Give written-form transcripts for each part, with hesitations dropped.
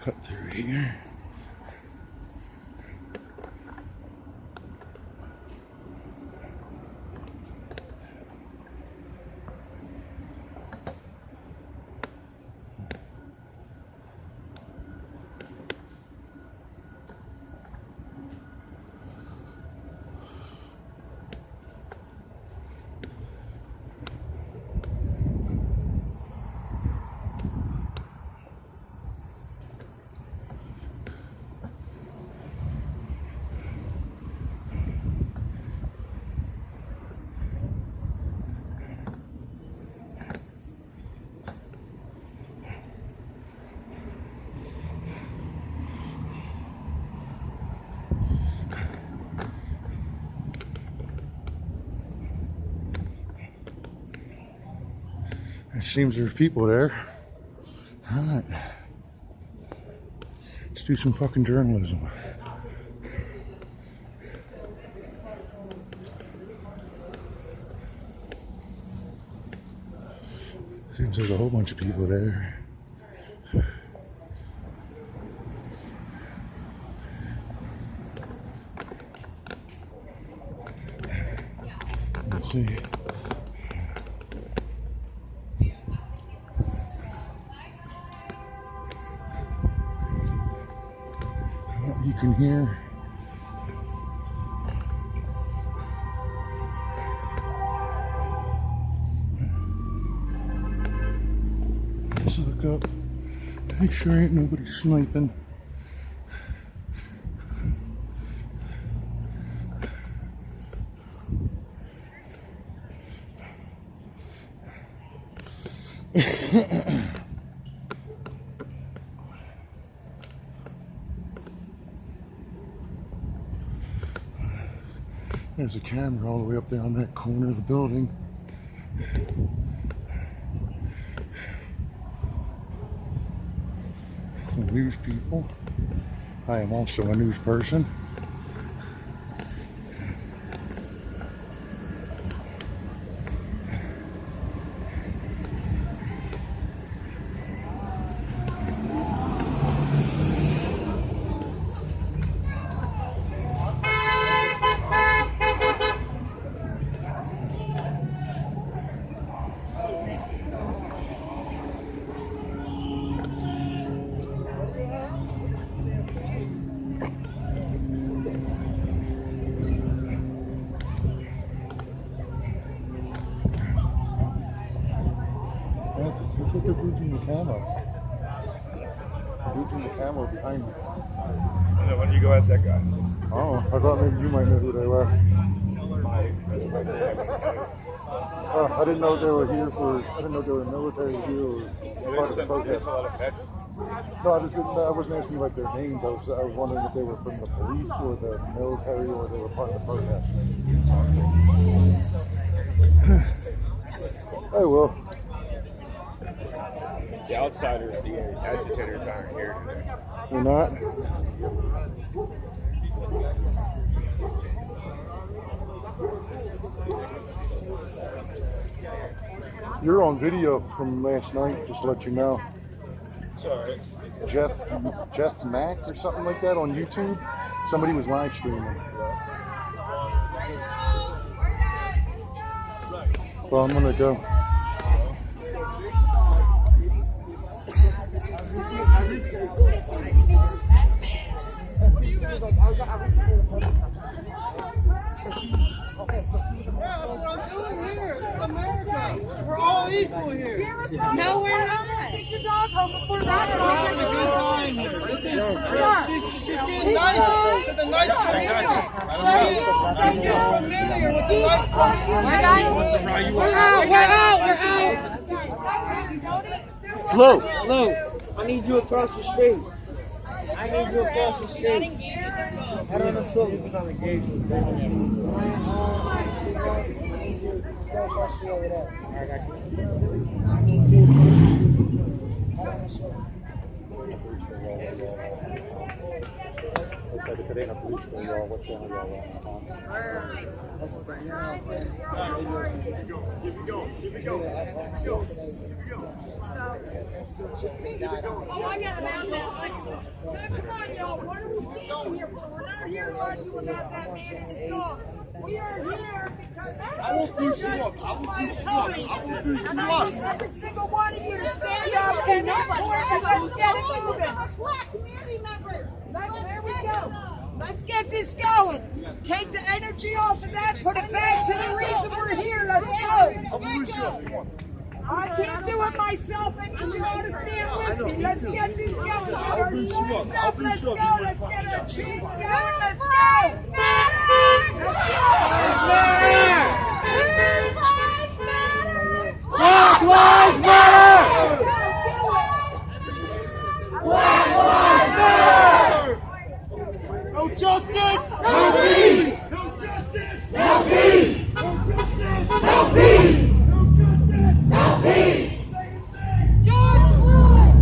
cut through here. It seems there's people there. Alright. Let's do some fucking journalism. Seems there's a whole bunch of people there. Let's see. You can hear let's look up, make sure ain't nobody sniping. There's a camera all the way up there on that corner of the building. Some news people. I am also a news person. Look at the dudes in the camo. The dudes in the camo behind me. And then when you go ask that guy. Oh, I thought maybe you might know who they were. Oh, I didn't know they were here for. I didn't know they were military here or part of the protest. No, I wasn't asking like their names. I was wondering if they were from the police or the military or they were part of the protest. I will. The outsiders, the agitators aren't here today. They're not? You're on video from last night, just to let you know. It's alright. Jeff Mack or something like that on YouTube. Somebody was live streaming. Well, I'm gonna go. We're all equal here. No, we're not. Take the dog home before that. We're having a good time here. She's being nice to the nice community. She's getting familiar with the nice community. We're out. Flo, I need you across the street. I need you across the street. I don't know if we're on engagement. I need you. Let's go across the street over there. I got you. I need you. I said if it ain't a police for y'all, what channel y'all on? Oh, I got an outlet. So come on, y'all. What are we standing here for? We're not here to argue about that man and his dog. We are here because I will boost you up. I will boost you up. I will boost you up. I need every single one of you to stand up and support and let's get it moving. There we go. Let's get this going. Take the energy off of that. Put it back to the reason we're here. Let's go. I can't do it myself. I need you all to stand with me. Let's get this going. Get our legs up. Let's go. Let's get our cheeks going. Let's go. Black Lives Matter! Black Lives Matter! No justice. No peace! No justice. No peace! No peace! No peace! George Floyd!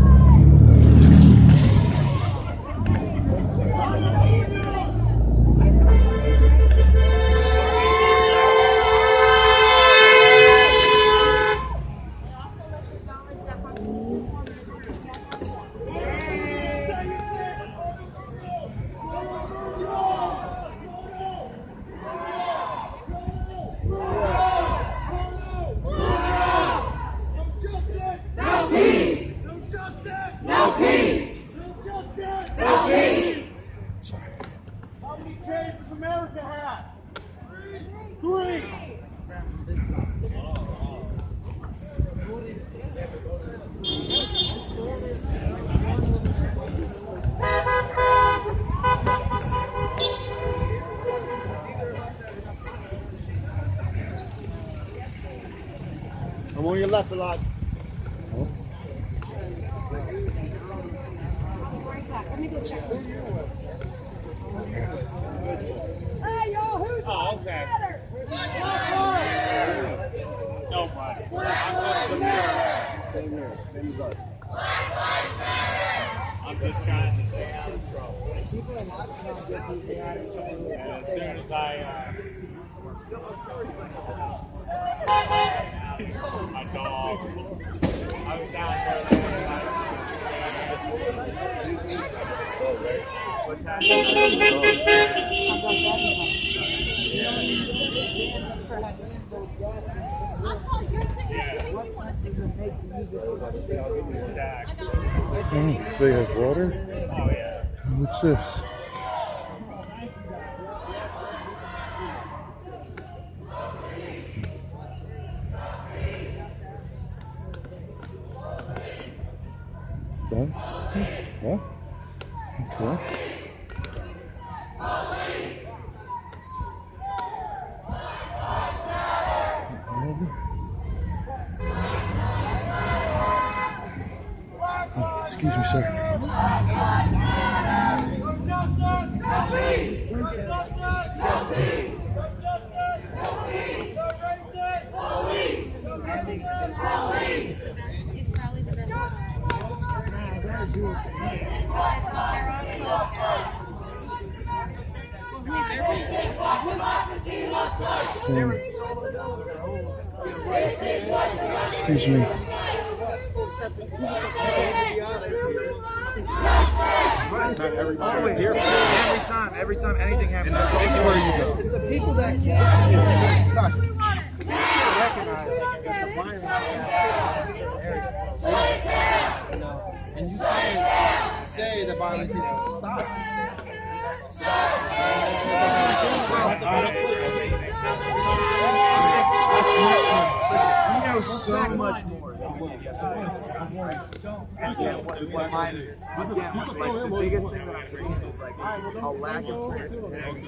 How many K's does America have? Three. I'm on your left a lot. Hey, y'all, who's better? Nobody. I'm just trying to stay out of trouble. And as soon as my dog, I was down there. What's They have water? Oh, yeah. What's this? Fence? Yeah. Okay. Oh, excuse me, sir. Excuse me. Always here. Every time anything happens, Where you go? it's the people that Sasha, recognize the violence and you say the violence needs to stop. Listen, we know so much more. Again, what the biggest thing that I'm seeing is like a lack of transparency.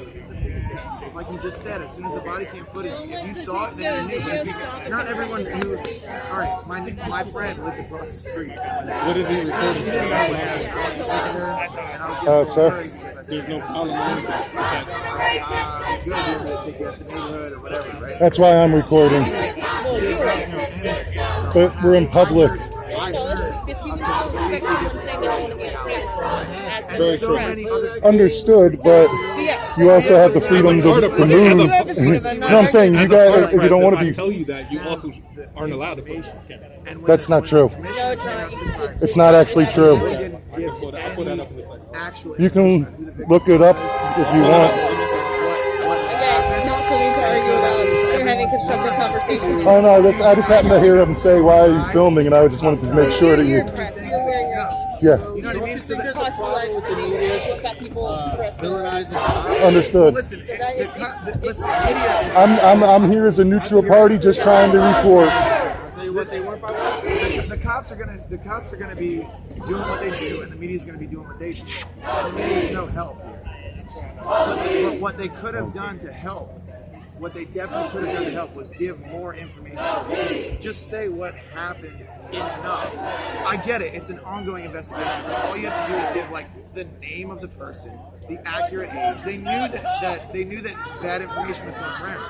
It's like you just said, as soon as the body cam footage, if you saw it, then you knew. Not everyone knew. All right, my friend lives across the street. What is he recording? Sir? There's no problem. He's going to be able to take you out the neighborhood or whatever, right? That's why I'm recording. But we're in public. I heard. very so true. many other. Understood, but you also have the freedom to move. No, I'm saying you guys, if you don't want to I be, tell you that you also aren't allowed to push. And when that's the- not when true. the commission came out with the It's not actually true. they didn't give I'll put that up in a second. actual You can information on who the victim look it up was, if you want. what Again, not something to argue about. We're having constructive conversation. Oh no, I just happened to hear him say, "Why are you filming?" And I just wanted to make sure that you. You're wearing your Yes, You know what I mean? So that, possible lives with what got people arrested. understood. listen, So that the, it's- listen, media. I'm here as a neutral party, just trying to report. I'll tell you what they weren't. The cops are gonna be doing what they do, and the media's gonna be doing what they do. And the media's no help here. But what they could have done to help, what they definitely could have done to help, was give more information. Just say what happened enough. I get it; it's an ongoing investigation. But all you have to do is give like the name of the person, the accurate age. They knew that bad information was going around.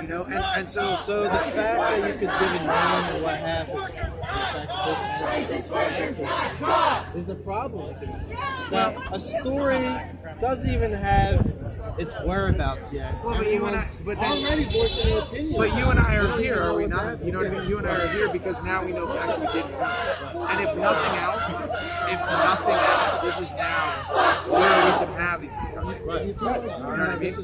You know, and so So the fact that you could give a name of what happened is a problem. That a story doesn't even have its whereabouts yet. Well, but you and I, but then, already voicing an opinion. but you and I are here, are we not? You know what I mean? You and I are here because now we know facts we didn't know. And if nothing else, this is now where we can have these discussions. Right. You know what I mean?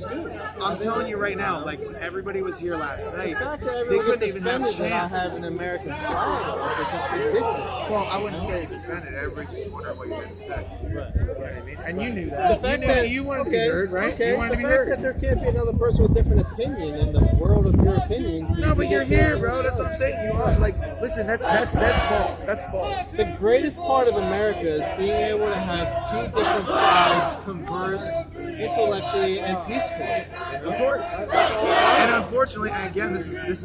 I'm telling you right now, like everybody was here last night. The fact that They everyone couldn't gets even have a offended that I chance. have an American flag is just ridiculous. Well, I wouldn't say it's offended. Everybody just wondered what you had to say. Right. You know what I mean? And you knew that. The fact you knew that you wanted to be heard, right? Okay. You wanted to be the fact heard. that there can't be another person with different opinion in the world of your opinions. No, but you're here, bro. That's what I'm saying. You are like, listen. That's false. That's false. The greatest part of America is being able to have two different sides converse intellectually and peacefully. Of course. And unfortunately, and again, this is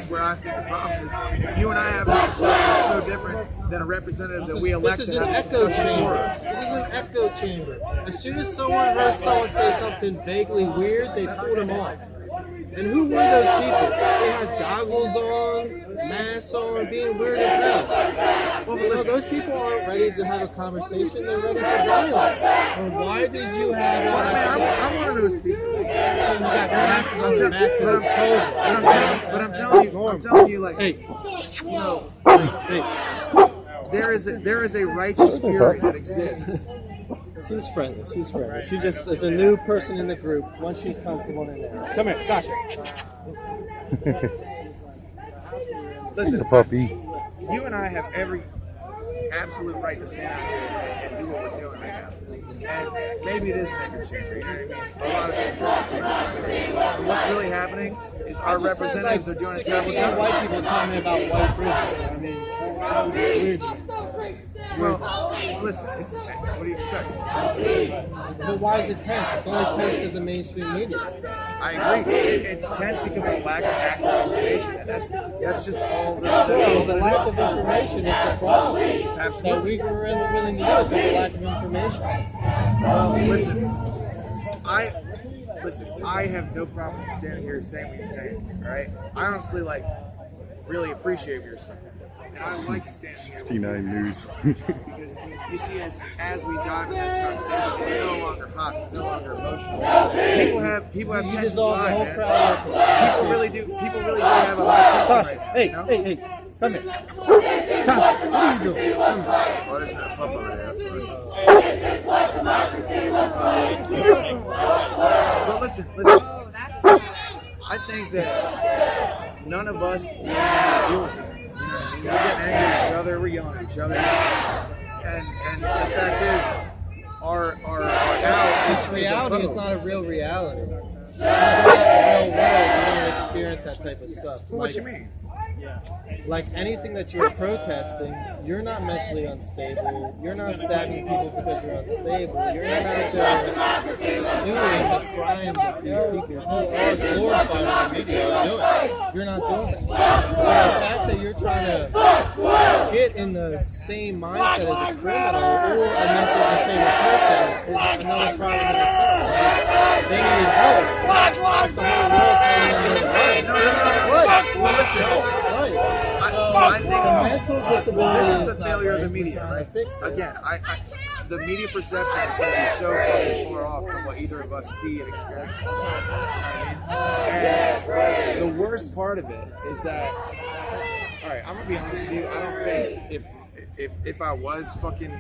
where I think the problem is. You and I have this discussion that's so different than a representative that we elect This is to an have echo this discussion for chamber. us. This is an echo chamber. As soon as someone heard someone say something vaguely weird, they pulled them off. And who were those people? They had goggles on, masks on, being weird as hell. Well, but listen, those people aren't ready to have a conversation. They're ready for violence. And why did you have all that? I'm one of those people. You got masks on, masks on, But I'm telling you, like, Hey, you know, hey, there is a righteous fury that exists. she's friendly. She's friendly. She just is a new person in the group. Once she's comfortable in there. Come here, Sasha. Listen, The puppy. you and I have every absolute right to stand out here and do what we're doing right now. And maybe it is an echo chamber, you know what I mean? A lot of things are echo chambers. But what's really happening is our representatives are doing a terrible job. White people talking about white privilege. I mean, it's weird. Well, listen, it's tense. What do you expect? But why is it tense? It's only tense because of mainstream media. I agree. It's tense because of lack of accurate information, and that's just all the. So the lack of information is the problem. That Absolutely. we were willing to use is the lack of information. Well, listen, I have no problem standing here saying what you're saying. All right, I honestly really appreciate what you're saying, and I like standing here 69 News. because you see, as we dive in this conversation, it's no longer hot, it's no longer emotional. People have You tension dissolve the inside, whole man. crowd. People really do have a lot of tension right now. Hey, you know? hey, come here. Sasha, what are you doing? Come here. Oh, there's been a pup over there. That's funny. But listen. I think that none of us know how to deal with it. You know what I mean? We're getting angry at each other. We're yelling at each other. And the fact is, our now This reality is not a real reality. It's not a real world. You don't experience that type of stuff. What you mean? Like anything that you're protesting, you're not mentally unstable. You're not stabbing people because you're unstable. You're not out there doing the crimes that these people who are glorified in the media are doing. You're not doing that. So the fact that you're trying to get in the same mindset as a criminal or a mentally unstable person is another problem in itself. They need help. The whole world I think mental disability this is the is not failure of the right. media, We're trying to right? fix it. Again, the media perception is going to be so fucking far off from what either of us see and experience. You know what I mean? And the worst part of it is that, all right, I'm gonna be honest with you. I don't think if I was fucking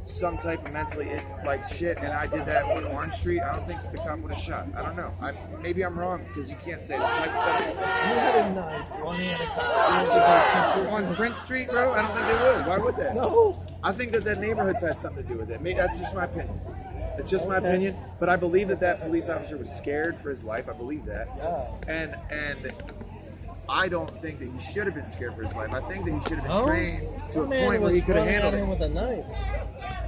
some type of mentally like shit and I did that on Orange Street, I don't think the cop would have shot. I don't know. Maybe I'm wrong because you can't say this. Hypothetical. You had a knife On Prince Street, bro? I don't think they would. Why would they? No. I think that neighborhood's had something to do with it. Maybe that's just my opinion. It's just my opinion, but I believe that police officer was scared for his life. I believe that. Yeah. And I don't think that he should have been scared for his life. I think that he should have been trained to a point where he could have handled it. With a knife.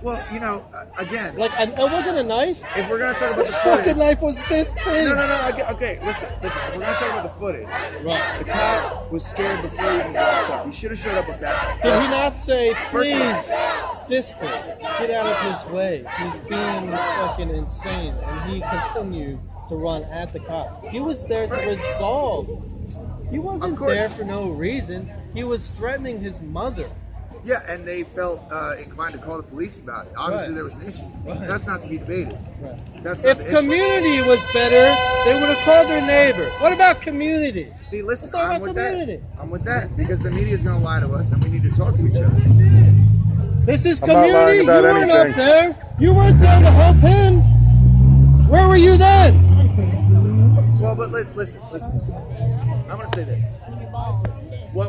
Well, you know, again, Like, it wasn't a knife. if we're gonna talk about the The fucking footage, knife was this big. no. Okay, listen. If we're gonna talk about the footage, Right. the cop was scared before he even walked up. He should have showed up with that. Did he not say, please, sister, get out of his way? He's being fucking insane. And he continued to run at the cop. He was there to resolve. He wasn't there for no reason. He was threatening his mother. Yeah, and they felt inclined to call the police about it. Obviously, Right. there was an issue. Right. That's not to be debated. Right. That's not If the issue. community was better, they would have called their neighbor. What about community? See, listen, Let's talk I'm about with that. community. I'm with that because the media is going to lie to us, and we need to talk to each other. This is I'm not lying community. You about weren't anything. up there. You weren't there to help him. Where were you then? Well, but listen. I'm going to say this.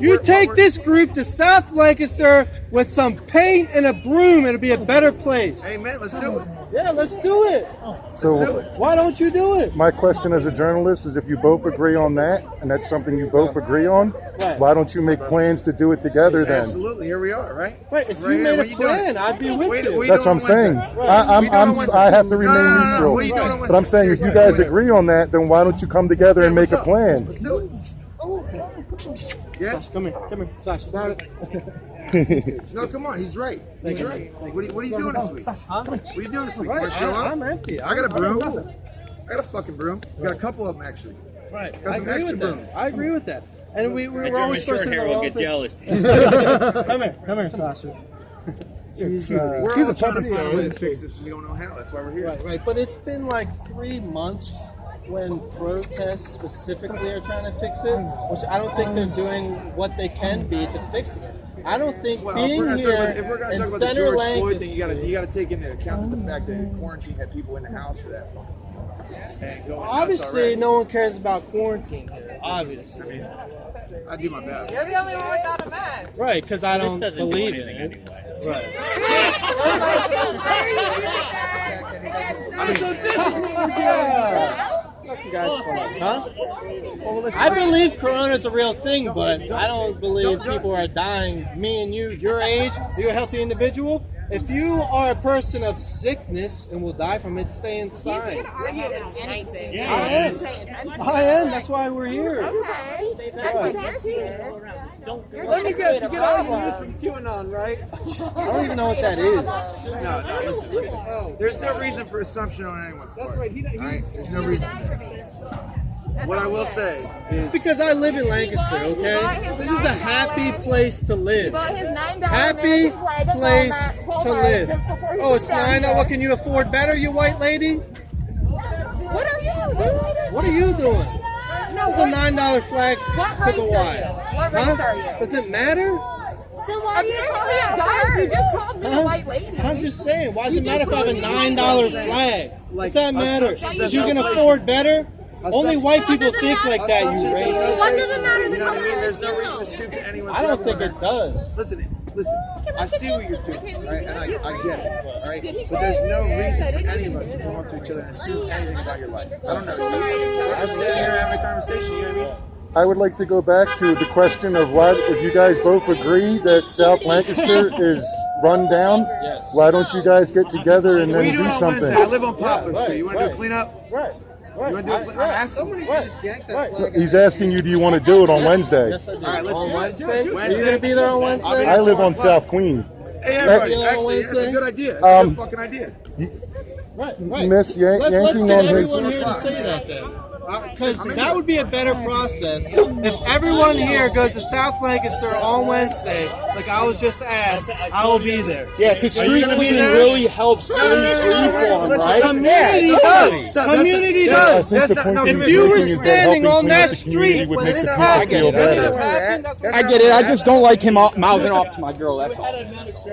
You take this group to South Lancaster with some paint and a broom, it'll be a better place. Hey, man, let's do it. Yeah, let's do it. So Why don't you do it? my question as a journalist is, if you both agree on that, and that's something you both agree on, Right. why don't you make plans to do it together then? Absolutely. Here we are, right? Right, if Right you here. made What a you doing? plan, I'd be with you. That's what I'm saying. I have to remain No. neutral. What are you doing on But I'm saying, if you guys agree on that, then why don't you come together and make a plan? Let's do it. Yeah? Come here, Sasha. No, come on. He's right. He's right. What are you doing this week? Huh? What are you doing this week? Right, Want to show up? I'm empty. I got a broom. I got a fucking broom. I got a couple of them, actually. Right, Got I some agree extra with that. broom. I agree with that. And we were German always supposed short to hair know will get jealous. Come here, Sasha. She's We're She's all a trying to puppet. find a way to fix this, and we don't know how. That's why we're here. right. But it's been like 3 months when protests specifically are trying to fix it, which I don't think they're doing what they can be to fix it. I don't think Well, being if here we're going to in talk about the Center George Lancaster, Floyd thing, you got to take into account the fact that quarantine had people in the house for that long. And going nuts obviously already. no one cares about quarantine here. Obviously, I mean, I do my best. You're the only one without a mask. right? Because I This don't doesn't do believe in anything it. anyway. Right. So this is what we're Yeah. Fucking guys, huh? Well, listen, I believe Corona's a real thing, but I don't believe people are dying. Me and you, your age, you're a healthy individual. If you are a person of sickness and will die from it, stay inside. I am. That's why we're here. Let me guess, you get all your news from QAnon, right? I don't even know what that is. No, listen. There's no reason for assumption on anyone's part. That's right. All right? There's no reason for that. What I will say is, It's because I live in Lancaster, okay? This is a happy place to live. Happy place to live. Oh, it's $9. What can you afford better, you white lady? What are you doing? What are you doing? It's a $9 flag What for race the are white. you? What race are you? Does it matter? Then why do you call me a dog? You just called me a white lady. I'm just saying, why does it matter if I have a $9 flag? What's that matter? assumptions Because you have can no place. afford better? Only white people does it think matter? like that, you assumptions have no racist. What place. does it matter? The You know what I color mean? of There's the no skin, reason to though. stoop to anyone's I don't level. think it does. Listen. I see what you're doing, right? And I get it, all right? But there's no reason for any of us to go up to each other and assume anything about your life. I don't know. I'm sitting here having a conversation, you know what I mean? I would like to go back to the question of why, if you guys both agree that South Lancaster is run down, Yes. why don't you guys get together and What are then you doing do on something? Wednesday? I live on Poplar Yeah, Street. You want to do a right. cleanup? Right. You want to do a cleanup? I'm asking. Right. He's asking you, do you want to do it on Wednesday? Yes, I do. All right, let's On do it. Wednesday? Are you Wednesday. going to be there on Wednesday? I live on South Queen. Hey, everybody. You know, Actually, that's a Wednesday? good idea. That's a good fucking idea. Right. Miss Let's yanking get on his... everyone here to say that then. Because that would be a better process if everyone here goes to South Lancaster on Wednesday like I was just asked, I will be there. Yeah, because street cleaning really helps police reform, right? Community does. Community does. If you were standing on that street when this happened, I get it. I just don't like him mouthing off to my girl. That's all.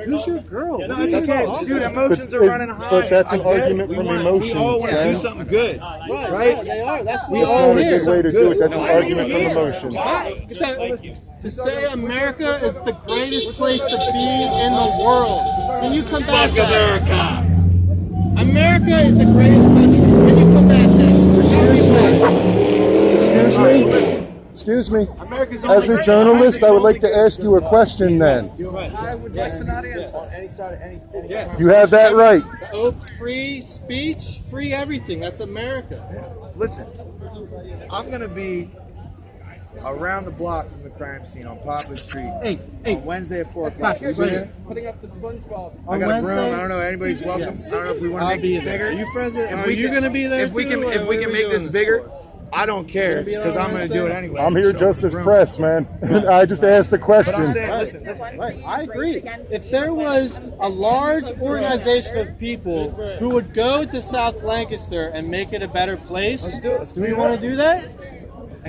who's your girl? No, it's okay. Dude, emotions are running high. But that's an argument from emotion. We all want to do something good, right? They are. That's We That's all not a here. good way to do it. That's an argument from emotion. To say America is the greatest place to be in the world. Can you come back? Fuck America. America is the greatest country. Can you come back there? Excuse me. As a journalist, I would like to ask you a question then. I would like to not answer on any side of any. Yes. You have that right. Free speech, free everything. That's America. Listen, I'm going to be around the block from the crime scene on Poplar Street on Wednesday at 4 o'clock. You be there? Putting up the SpongeBob. I got a room. I don't know. Anybody's welcome. I don't know if we want to make this bigger. You friends with? Are you going to be there? If we can make this bigger, I don't care because I'm going to do it anyway. I'm here just as press, man. I just asked a But I'm question. saying, listen. Right, I agree. If there was a large organization of people who would go to South Lancaster and make it a better place, do we want to do that?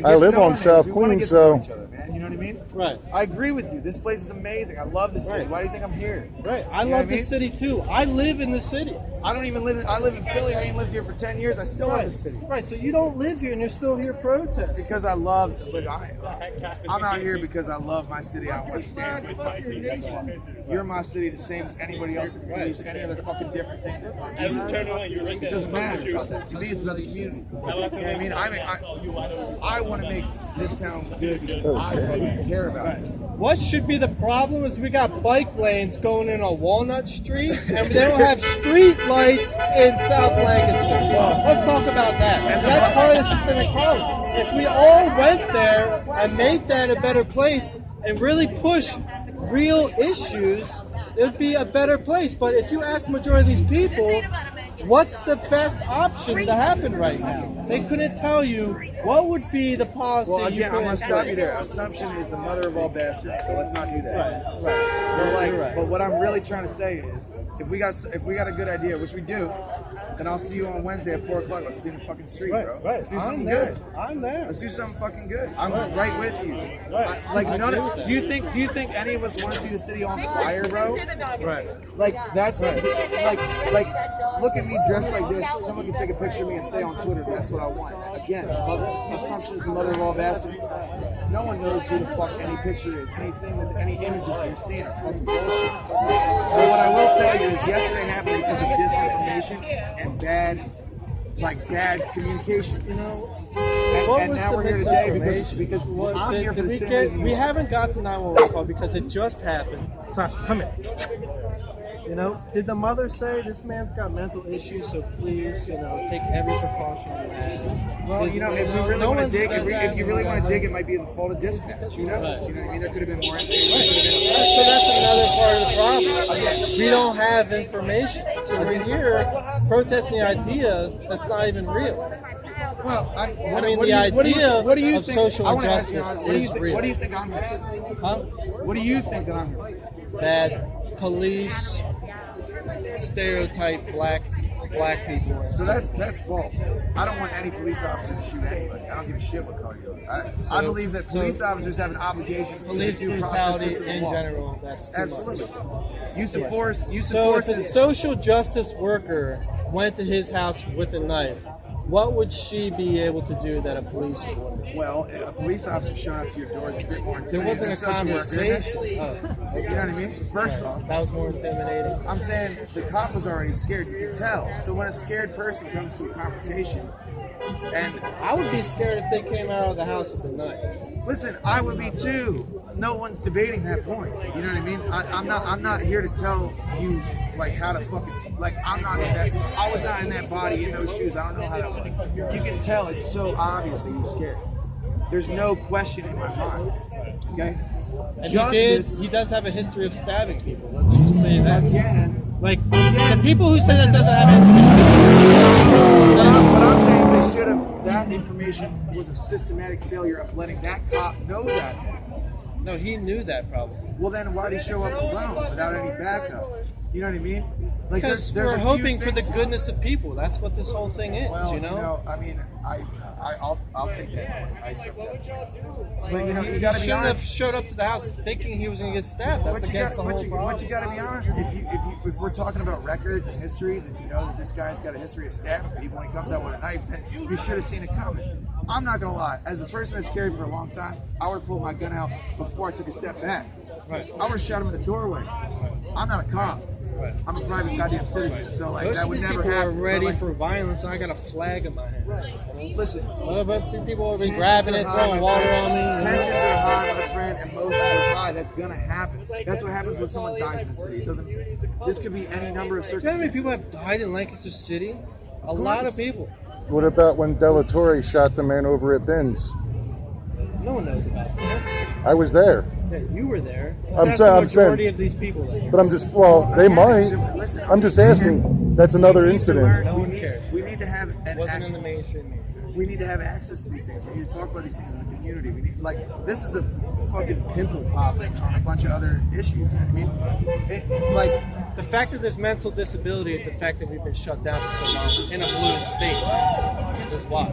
I live on South Queens, so. You know what I mean? Right. I agree with you. This place is amazing. I love the city. Right. Why do you think I'm here? Right. I You know love what I the mean? city too. I live in the city. I don't even live in. I live in Philly. I ain't lived here for 10 years. I still love the city. Right. So you don't live here and you're still here protesting. Because I love, but I'm out here because I love my city. I want to stand with my city. That's all. You're my city the same as anybody else that believes any other fucking different thing. It doesn't matter about that. To me, it's about the community. You know what I mean? I want to make this town good because I fucking care about it. What should be the problem is we got bike lanes going in on Walnut Street and they don't have street lights in South Lancaster. Let's talk about that. And that's part of the systemic problem. If we all went there and made that a better place and really push real issues, it would be a better place. But if you ask the majority of these people, what's the best option to happen right now? They couldn't tell you what would be the policy. Well, again, I'm going to stop you there. there. Assumption is the mother of all bastards, so let's not do that. Right. But what I'm really trying to say is, if we got a good idea, which we do, then I'll see you on Wednesday at 4 o'clock. Let's get in the fucking street, bro. Let's do something good. I'm there. Let's do something fucking good. I'm right with you. Do you think any of us want to see the city on fire, bro? Right. Like that's like look at me dressed like this. Someone can take a picture of me and say on Twitter, that's what I want. Again, assumption is the mother of all bastards. No one knows who the fuck any picture is. Anything that any images you're seeing are fucking bullshit. But what I will tell you is yesterday happened because of disinformation and bad communication. You know. And now we're here today because I'm here for the same reason. We haven't got to 911 call because it just happened. So come here. You know, did the mother say this man's got mental issues, so please, take every precaution you have? Well, if you really want to dig, if you really want to dig, it might be the fault of dispatch. Who knows? You know what I mean? There could have been more information. So that's another part of the problem. We don't have information. So we're here protesting the idea that's not even real. Well, the idea what do you of think, social I wanna ask you, injustice is real. What do you think I'm here? Huh? What do you think that I'm here? That police stereotype black people. So that's false. I don't want any police officer to shoot anybody. I don't give a shit what color you are. I believe that police officers have an obligation police to brutality in general. That's too absolutely much. Use of force. So if a social justice worker went to his house with a knife, what would she be able to do that a police would? Well, a police officer showing up to your door is a bit more There intimidating. wasn't a conversation. You know what I mean? First off, that was more intimidating. I'm saying the cop was already scared. You can tell. So when a scared person comes to a confrontation, and I would be scared if they came out of the house with a knife. Listen, I would be too. No one's debating that point. You know what I mean? I'm not here to tell you like how to fucking I'm not in that. I was not in that body in those shoes. I don't know how that was. You can tell it's so obvious that you're scared. There's no question in my mind. Okay. And he does have a history of stabbing people. Let's just say that. Again. The people who say that doesn't have anything. What I'm saying is they should have. That information was a systematic failure of letting that cop know that. No, he knew that probably. Well, then why did he show up alone without any backup? You know what I mean? Like, Because there's we're a few hoping for the things- goodness of people. That's what this whole thing is, Well, you know? I mean, I'll take that. I accept that. But you You gotta be shouldn't have honest. showed up to the house thinking he was going to get stabbed. That's against the whole problem. But you got to be honest. If we're talking about records and histories, and you know that this guy's got a history of stabbing people when he comes out with a knife, then you should have seen it coming. I'm not gonna lie. As a person that's carried for a long time, I would have pulled my gun out before I took a step back. Right. I would have shot him in the doorway. I'm not a cop. Right. I'm a private goddamn citizen. So like Most that of would these never people happen. are ready But, like, for violence, and I got a flag in my hand. Listen. But people will be Tensions grabbing are it, high, throwing my water friend. on me. Tensions are high, my friend, emotions are high. That's gonna happen. That's what happens when someone dies in the city. It doesn't. This could be any number of Do you know how many circumstances. people have died in Lancaster City? A lot of people. What about when Della Torre shot the man over at Ben's? No one knows about that. I was there. Yeah, you were there. I'm That's saying- the I'm saying- majority of these people there. But I'm just, well, they might. I'm just asking. That's another incident. No one cares. We need to have It wasn't in the mainstream media. We need to have access to these things. We need to talk about these things as a community. We need, like, this is a fucking pimple popping on a bunch of other issues. You know what I mean? Like, The fact that there's mental disability is the fact that we've been shut down for so long in a blue state. Is why.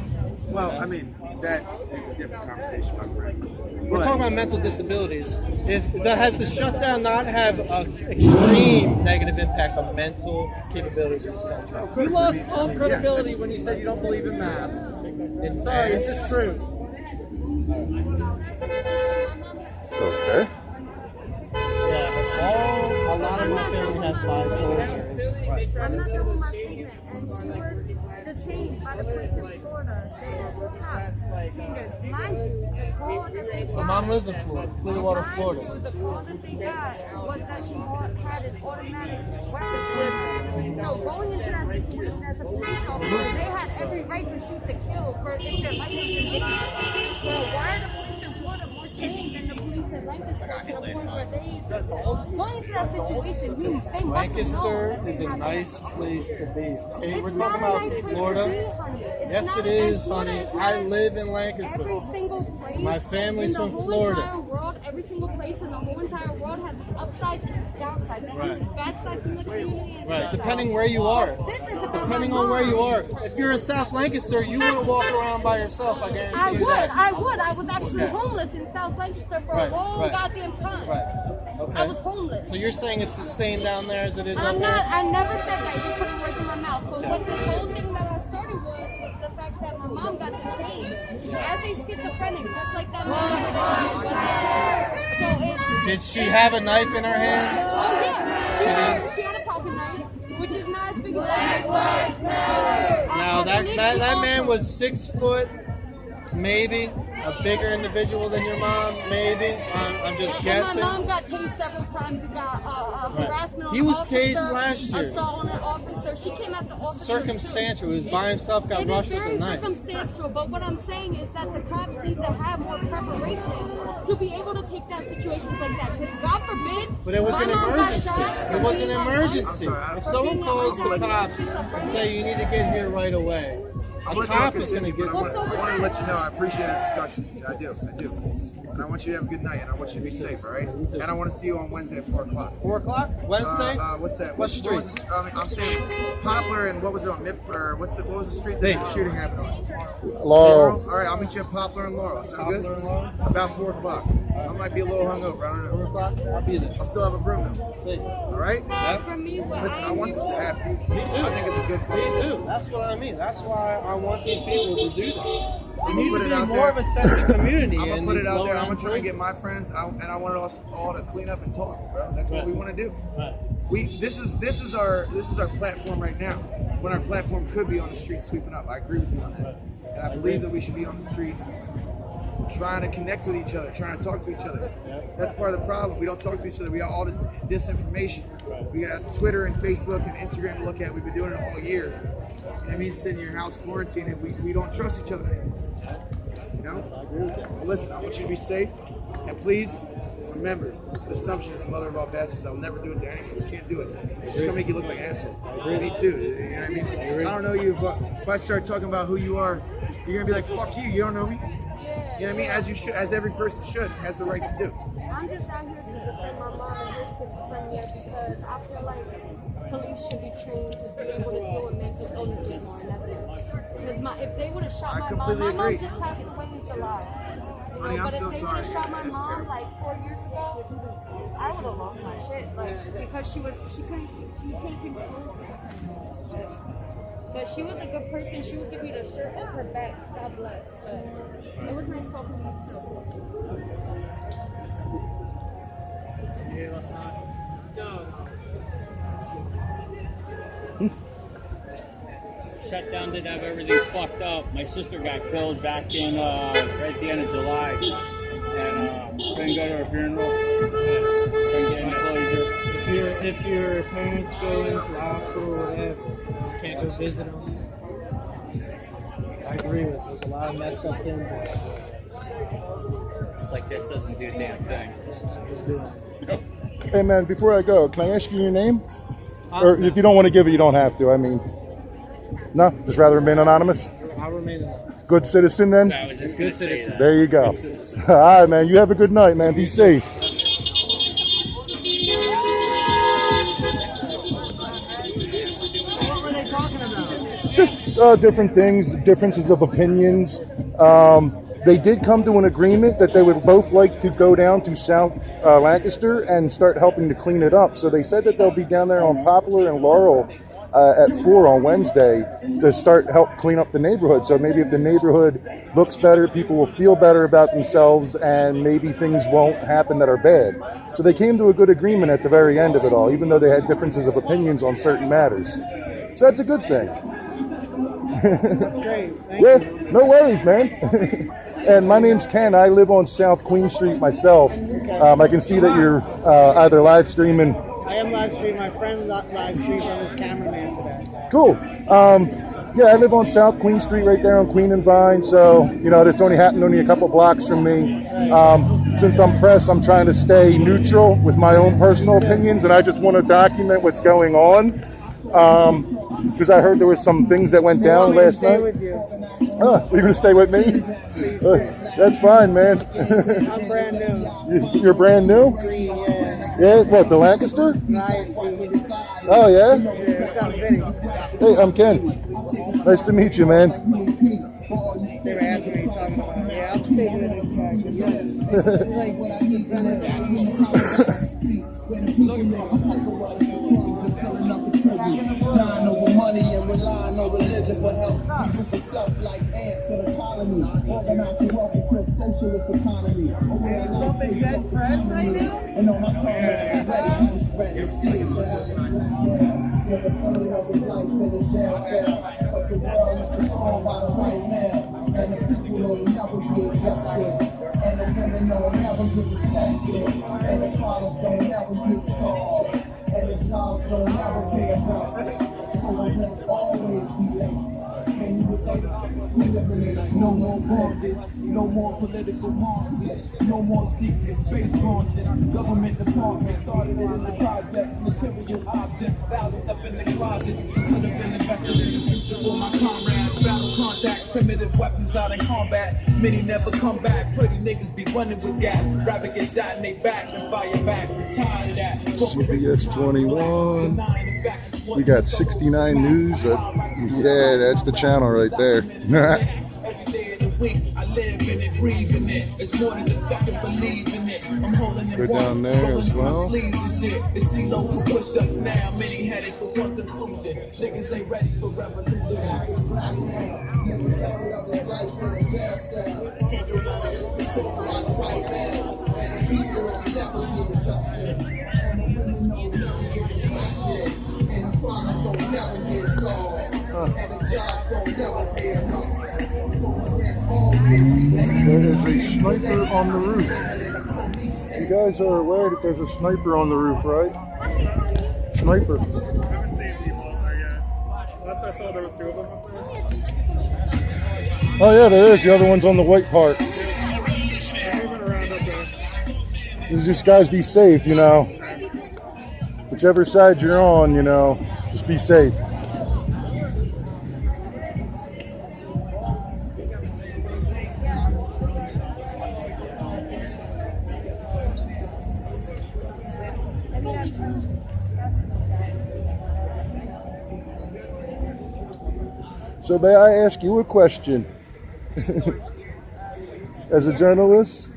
well, I mean, that is a different conversation, my friend. We're talking about mental disabilities. If that has the shutdown not have an extreme negative impact on mental capabilities in this country? You lost all credibility when you said you don't believe in masks. And Sorry, it's just true. Okay. Yeah, a lot of my family have bipolar. I'm not done with my statement. And she was detained by the police in Florida. They were cops. Mind you, the call that they got. My mom lives in Florida, Clearwater, Mind Florida. you, the call that they got was that she had an automatic weapon with her. So going into that situation as a police officer, they had every right to shoot to kill for if their life was in danger. Well, why are the police in Florida more trained than the police in Lancaster to the point where they just going into that situation? They must have known Lancaster that is they a had nice place to be. Okay, It's we're not talking a about nice place to Florida. be, honey. It's Yes, not- it is, and Florida honey. is I not live in Lancaster. Every single place. My family's in the from whole Florida. Entire world, every single place in the whole entire world has its upsides and its downsides. It has its bad sides in the community. And its Right, good depending sides. where you are. This is about Depending my on where mom. you are. If you're in South Lancaster, you wouldn't walk around by yourself, I guarantee I you would. that. I would. I was actually Okay. homeless in South Lancaster for Right, a long right. goddamn time. Right. Okay. I was homeless. So you're saying it's the same down there as it is up I'm here? not. I never said that. You're putting words in my mouth. But what this whole thing that I started was the fact that my mom got detained as a schizophrenic, just like that man was detained. So it's. Did she have a knife in her hand? Oh yeah, she had a pocket knife, which is not as big as that. Now that man was 6 foot, maybe a bigger individual than your mom, maybe. I'm just And guessing. my mom got tased several times and got harassment on He an was officer, tased last year. assault on an officer. She came at the officer. Circumstantial. He was by himself, got It is rushed with very a knife. circumstantial, but what I'm saying is that the cops need to have more preparation to be able to take down situations like that. Because God forbid, But it was my an mom got emergency. shot It was an being like, emergency. I'm If sorry, someone calls the I'm cops schizophrenic. and say you need to get here right away, I'm a gonna cop talk is going to continue, get. but I Well, want to let you know I appreciate the discussion. I do. And I want you to have a good night, and I want you to be safe, all right? And I want to see you on Wednesday at 4 o'clock. 4 o'clock Wednesday. What's that? What was this- street? I'm saying Poplar and what was it on Miff? Or what was the street that the shooting happened on? Laurel. All right, I'll meet you at Poplar and Laurel. Sound good? Poplar and Laurel? About 4 o'clock. I might be a little hungover. I don't 4 know. o'clock. I'll be there. I'll still have a broom though. See. All right? For me, what Listen, I want this to happen. Me too. I think it's a good Me thing. too. That's what I mean. That's why I want these people to do that. There I'ma needs put to it be out more there. of a sense of community. I'm gonna in put these it out there. I'm lower-end gonna try and get places. my friends, and I want us all to clean up and talk, bro. That's what Right. we want to do. Right. This is our platform right now. When our platform could be on the streets sweeping up. I agree with you on that, and I believe that we should be on the streets trying to connect with each other, trying to talk to each other. That's part of the problem. We don't talk to each other. We got all this disinformation. We got Twitter and Facebook and Instagram to look at. We've been doing it all year. And I mean, sitting in your house quarantined, and we don't trust each other anymore. You know? Well, listen, I want you to be safe, and please remember, the assumption is the mother of all bastards. I will never do it to anyone. You can't do it. It's just gonna make you look like an asshole. Me too. You know what I mean? I don't know you, but if I start talking about who you are, you're gonna be like, "Fuck you! You don't know me." Yeah. You know what I mean? As you should, as every person should, has the right to do. I'm just out here to defend my mom and her schizophrenia because I feel like police should be trained to be able to deal with mental illnesses more, and that's it. Because if they would have shot my mom just passed away in July. You know, but if they would have shot my mom like 4 years ago, I would have lost my shit. Like because she couldn't control herself. But she was a good person. She would give you the shirt off her back. God bless. But it was nice talking to you too. Yeah, let's not. Shutdown did have everything fucked up. My sister got killed back in right at the end of July, and couldn't go to her funeral. Couldn't get any closure. If your parents go into the hospital or whatever, you can't go visit them. I agree with. There's a lot of messed up things. It's like this doesn't do a damn thing. Hey man, before I go, can I ask you your name? Or if you don't want to give it, you don't have to. I mean, no, just rather remain anonymous. I'll remain anonymous. Good citizen then. I was just good citizen. There you go. All right, man. You have a good night, man. Be safe. What were they talking about? Just different things, differences of opinions. They did come to an agreement that they would both like to go down to South Lancaster and start helping to clean it up. So they said that they'll be down there on Poplar and Laurel at 4 on Wednesday to help clean up the neighborhood. So maybe if the neighborhood looks better, people will feel better about themselves, and maybe things won't happen that are bad. So they came to a good agreement at the very end of it all, even though they had differences of opinions on certain matters. So that's a good thing. That's great. Thank you. No worries, man. And my name's Ken. I live on South Queen Street myself. I can see that you're either live streaming. I am live streaming. My friend live streamed on his cameraman today. Cool. Yeah, I live on South Queen Street right there on Queen and Vine. So, you know, this happened only a couple blocks from me. Since I'm press, I'm trying to stay neutral with my own personal opinions, and I just want to document what's going on. Because I heard there was some things that went down last night. With you. You're going to stay with me? That's fine, man. I'm brand new. You're brand new? Yeah. Yeah, what, the Lancaster? Nice. Oh, yeah? What's up, Vinny? Hey, I'm Ken. Nice to meet you, man. They were asking me, talking about, yeah, I'm staying with this guy. Dying over money and relying on religion for help. We do for self like ants in a colony. Organize and welcome to a socialist economy. And on my car, ready, never coming up with life in a jail cell. But the world is controlled by the white man. And the people will never get justice. And the women will never get respected. And the problems don't never get solved. And the jobs don't ever pay enough. So the rent always be late. And you would think we living in no more bondage, no more political marches, no more secret space launches. Government departments started in the projects, material objects, thousands up in the closets. Could have been invested in the future for my comrades. Battle contacts, primitive weapons out in combat. Many never come back. Pretty niggas be running with gas. Rather get shot in they back and fire back. We're tired of that. CBS 21. We got 69 News. Yeah, that's the channel right there. Go down there as well. There is a sniper on the roof. You guys are aware that there's a sniper on the roof, right? Sniper. I haven't seen people up there yet. Last I saw, there was 2 of them up there. Oh yeah, there is. The other one's on the white part. They're moving around up there. Just guys, be safe, you know. Whichever side you're on, you know, just be safe. So may I ask you a question? As a journalist,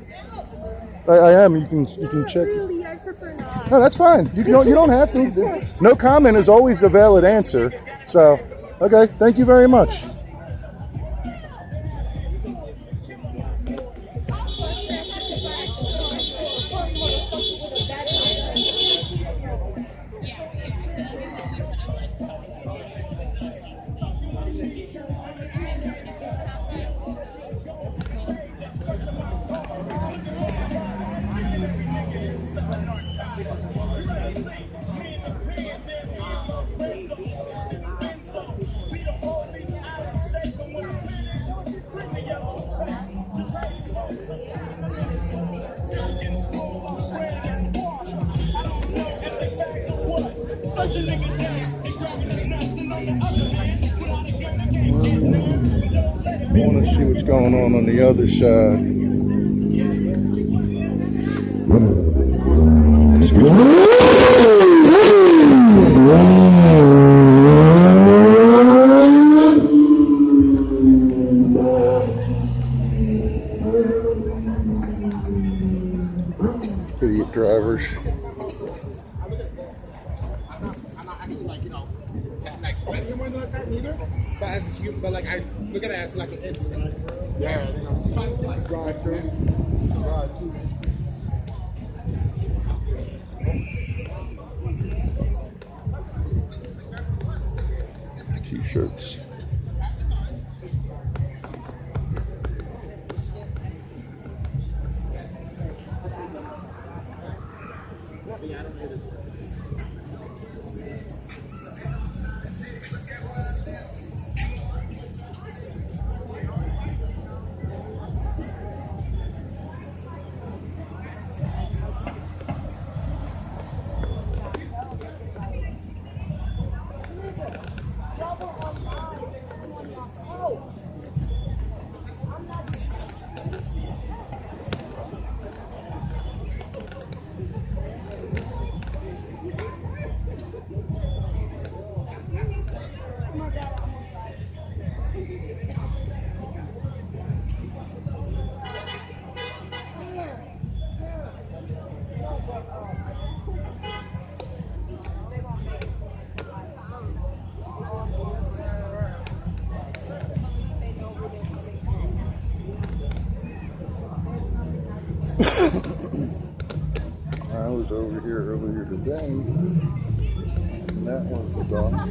I am. You can check. Really, I prefer not. No, that's fine. You don't have to. No comment is always a valid answer. So, okay. Thank you very much. I want to see what's going on the other side. Idiot drivers. I'm not actually like, like him or like that neither. But as a human, but like I look at it as like an instinct. Yeah, sometimes like drive through. T-shirts. I was over here earlier today, and that was the dog.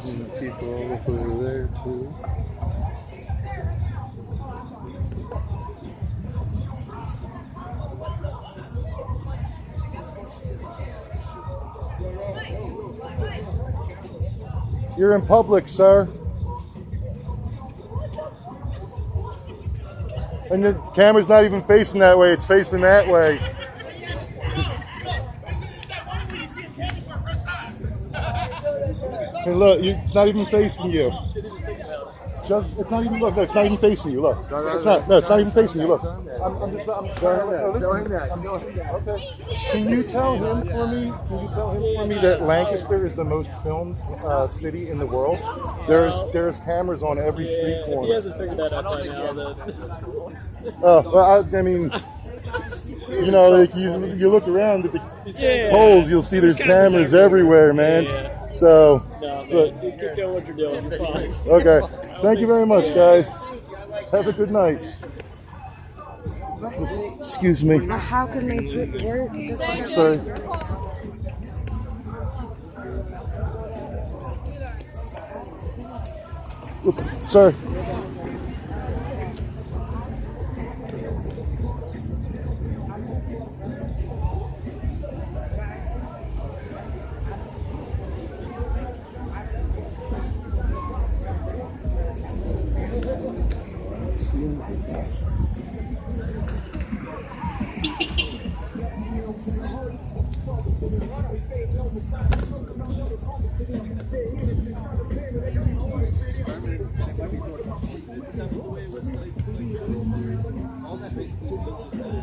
And people all up over there too. You're in public, sir. And the camera's not even facing that way, it's facing that way. Hey, look, it's not even facing you. It's not even, look, no, it's not even facing you, look. It's not even facing you, look. I'm Tell him that. Okay. Can you tell him for me that Lancaster is the most filmed city in the world? There's cameras on every street corner. He hasn't figured that out by now. Oh, well, I mean, you know, like you look around at the poles, you'll see there's cameras everywhere, man. Yeah. So, No, man, look. dude, keep doing what you're doing. You're fine. Okay. Thank you very much, guys. Have a good night. Excuse me. How can they put work? Sorry. Oops, sorry. All that basically means is that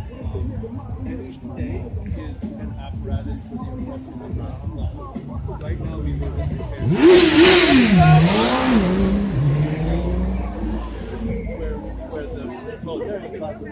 any state is an apparatus for the oppression of the class. Right now we live in where the proletariat class is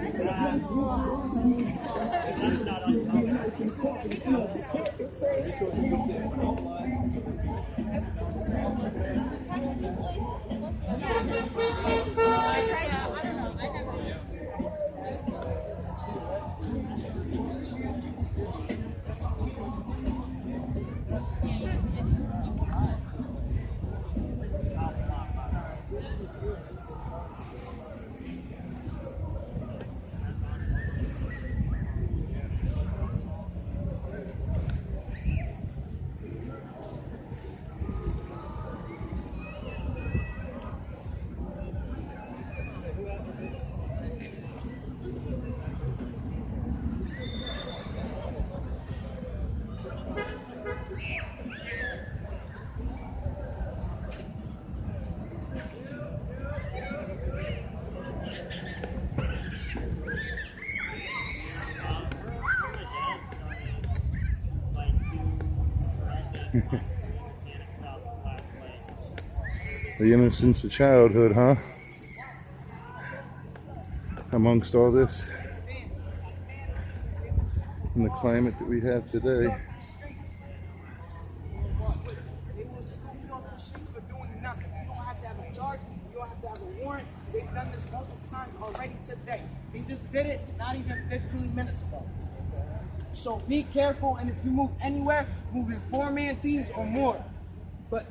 The innocence of childhood, huh? Amongst all this and the climate that we have today. They will scoop you off the streets for doing nothing. You don't have to have a charge. You don't have to have a warrant. They've done this multiple times already today. They just did it not even 15 minutes ago. So be careful, and if you move anywhere, move in 4-man teams or more. But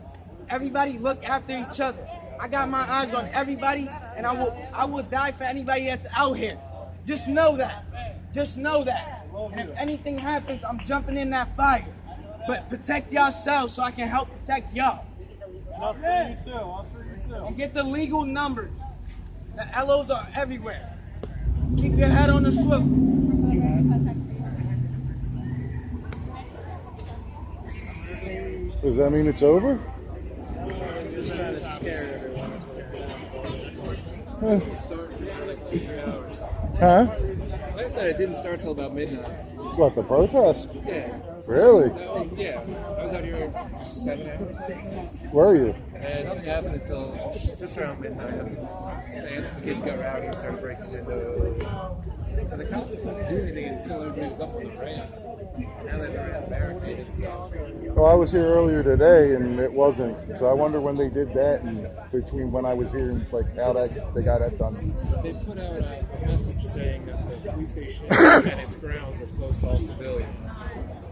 everybody look after each other. I got my eyes on everybody, and I will die for anybody that's out here. Just know that. Just know that. And if anything happens, I'm jumping in that fire. But protect yourselves so I can help protect y'all. That's for you too. That's for you too. And get the legal numbers. The LOs are everywhere. Keep your head on the swivel. Does that mean it's over? Just trying to scare everyone. Start in like 2-3 hours. Huh? Like I said, it didn't start till about midnight. What, the protest? Yeah. Really? Yeah. I was out here 7 hours. Where are you? And nothing happened until just around midnight. That's when the Antifa kids got rowdy and started breaking windows. And the cops didn't do anything until everybody was up on the ramp. Now they've already barricaded, so. Well, I was here earlier today and it wasn't. So I wonder when they did that and between when I was here and like how they got that done. They put out a message saying that the police station and its grounds are closed to all civilians.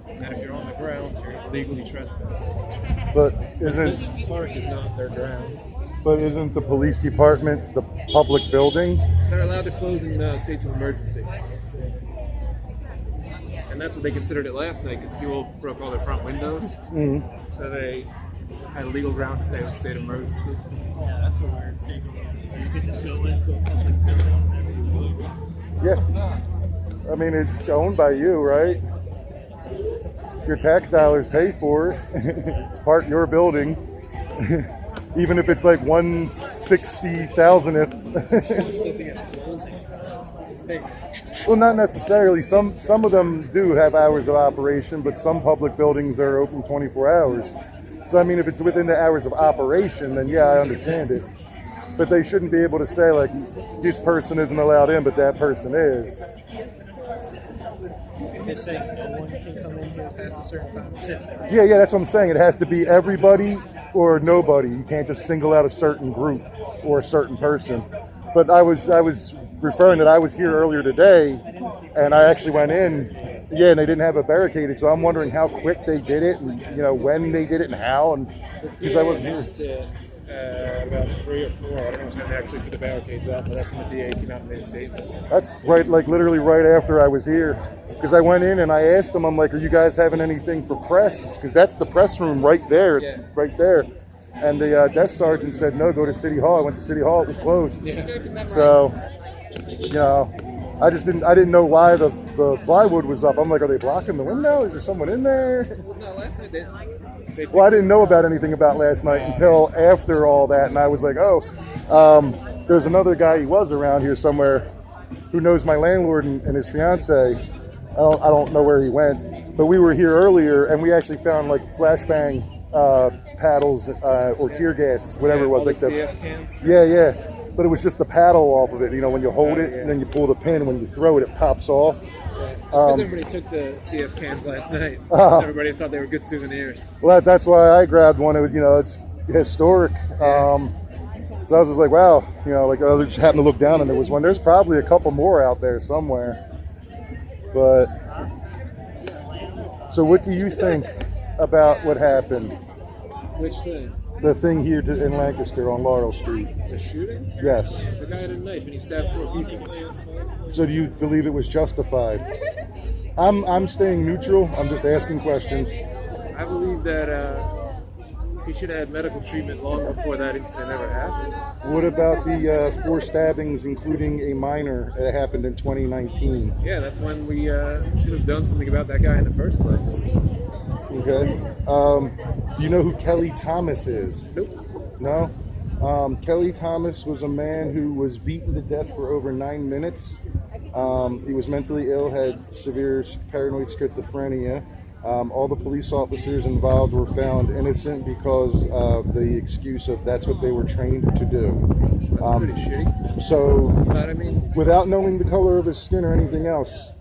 And that if you're on the grounds, you're legally trespassing. But isn't this park is not their grounds. But isn't the police department the public building? They're allowed to close in states of emergency. So. And that's what they considered it last night because people broke all their front windows. Mm-hmm. So they had a legal ground to say it was a state of emergency. Yeah, that's a weird thing. So you could just go into a public building whenever you want. Yeah. I mean, it's owned by you, right? Your tax dollars pay for it. It's part of your building. Even if it's like 1/60,000th. Well, not necessarily. Some of them do have hours of operation, but some public buildings are open 24 hours. So, I mean, if it's within the hours of operation, then yeah, I understand it. But they shouldn't be able to say, like, this person isn't allowed in, but that person is. They're saying no one can come in here past a certain time. Yeah, that's what I'm saying. It has to be everybody or nobody. You can't just single out a certain group or a certain person. But I was referring that I was here earlier today, and I actually went in. Yeah, and they didn't have it barricaded, so I'm wondering how quick they did it, and when they did it, and how. And because I wasn't here. About 3 or 4. I don't know when they actually put the barricades up, but that's when the DA came out and made a statement. That's right, like literally right after I was here. Because I went in and I asked them, I'm like, are you guys having anything for press? Because that's the press room right there, right there. And the desk sergeant said, no, go to City Hall. I went to City Hall, it was closed. Yeah. So, I didn't know why the plywood was up. I'm like, are they blocking the window? Is there someone in there? Well, no, last night they well, I didn't know about anything about last night until after all that, and I was like, there's another guy, he was around here somewhere, who knows my landlord and his fiance. I don't know where he went, but we were here earlier, and we actually found like flashbang paddles or tear gas, whatever it was. Like the CS cans? Yeah. But it was just the paddle off of it. When you hold it, and then you pull the pin, and when you throw it, it pops off. That's because everybody took the CS cans last night. Everybody thought they were good souvenirs. Well, that's why I grabbed one. It's historic. So I was just like, wow. I just happened to look down and there was one. There's probably a couple more out there somewhere. But so, what do you think about what happened? Which thing? The thing here in Lancaster on Laurel Street. The shooting? Yes. The guy had a knife and he stabbed 4 people. So do you believe it was justified? I'm staying neutral. I'm just asking questions. I believe that he should have had medical treatment long before that incident ever happened. What about the 4 stabbings, including a minor, that happened in 2019? Yeah, that's when we should have done something about that guy in the first place. Okay. Do you know who Kelly Thomas is? Nope. No? Kelly Thomas was a man who was beaten to death for over 9 minutes. He was mentally ill, had severe paranoid schizophrenia. All the police officers involved were found innocent because of the excuse of that's what they were trained to do. That's pretty shitty. So, but, I mean, without knowing the color of his skin or anything else,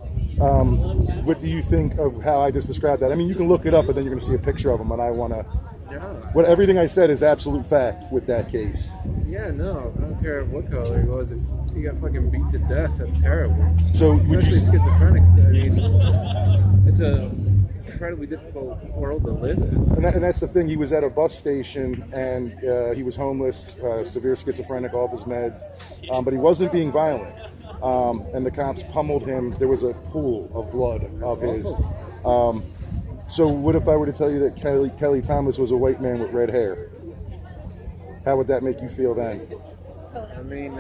what do you think of how I just described that? I mean, you can look it up, but then you're going to see a picture of him, and I want to... What everything I said is absolute fact with that case. Yeah, no, I don't care what color he was. If he got fucking beat to death, that's terrible. So, especially schizophrenics. I mean, it's a incredibly difficult world to live in. And that's the thing. He was at a bus station, and he was homeless, severe schizophrenic, off his meds, but he wasn't being violent. And the cops pummeled him. There was a pool of blood of his. So what if I were to tell you that Kelly Thomas was a white man with red hair? How would that make you feel then? I mean,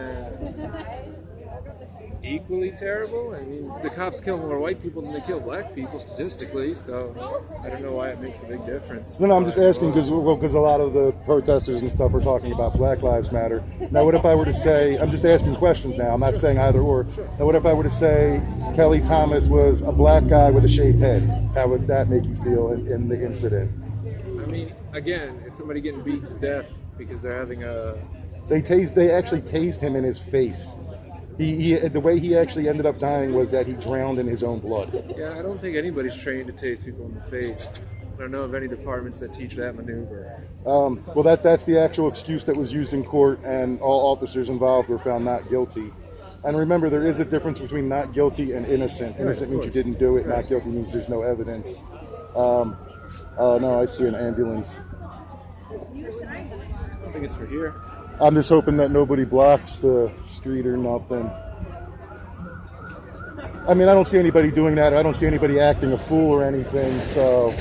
equally terrible. I mean, the cops kill more white people than they kill black people statistically, so I don't know why it makes a big difference. No, I'm just asking because a lot of the protesters and stuff are talking about Black Lives Matter. Now, what if I were to say, I'm just asking questions now, I'm not saying either or. Now, what if I were to say Kelly Thomas was a black guy with a shaved head? How would that make you feel in the incident? I mean, again, it's somebody getting beat to death because they're having a... They actually tased him in his face. The way he actually ended up dying was that he drowned in his own blood. Yeah, I don't think anybody's trained to taste people in the face. I don't know of any departments that teach that maneuver. Well, that's the actual excuse that was used in court, and all officers involved were found not guilty. And remember, there is a difference between not guilty and innocent. Innocent means you didn't do it. Not guilty means there's no evidence. No, I see an ambulance. I don't think it's for here. I'm just hoping that nobody blocks the street or nothing. I mean, I don't see anybody doing that. I don't see anybody acting a fool or anything. So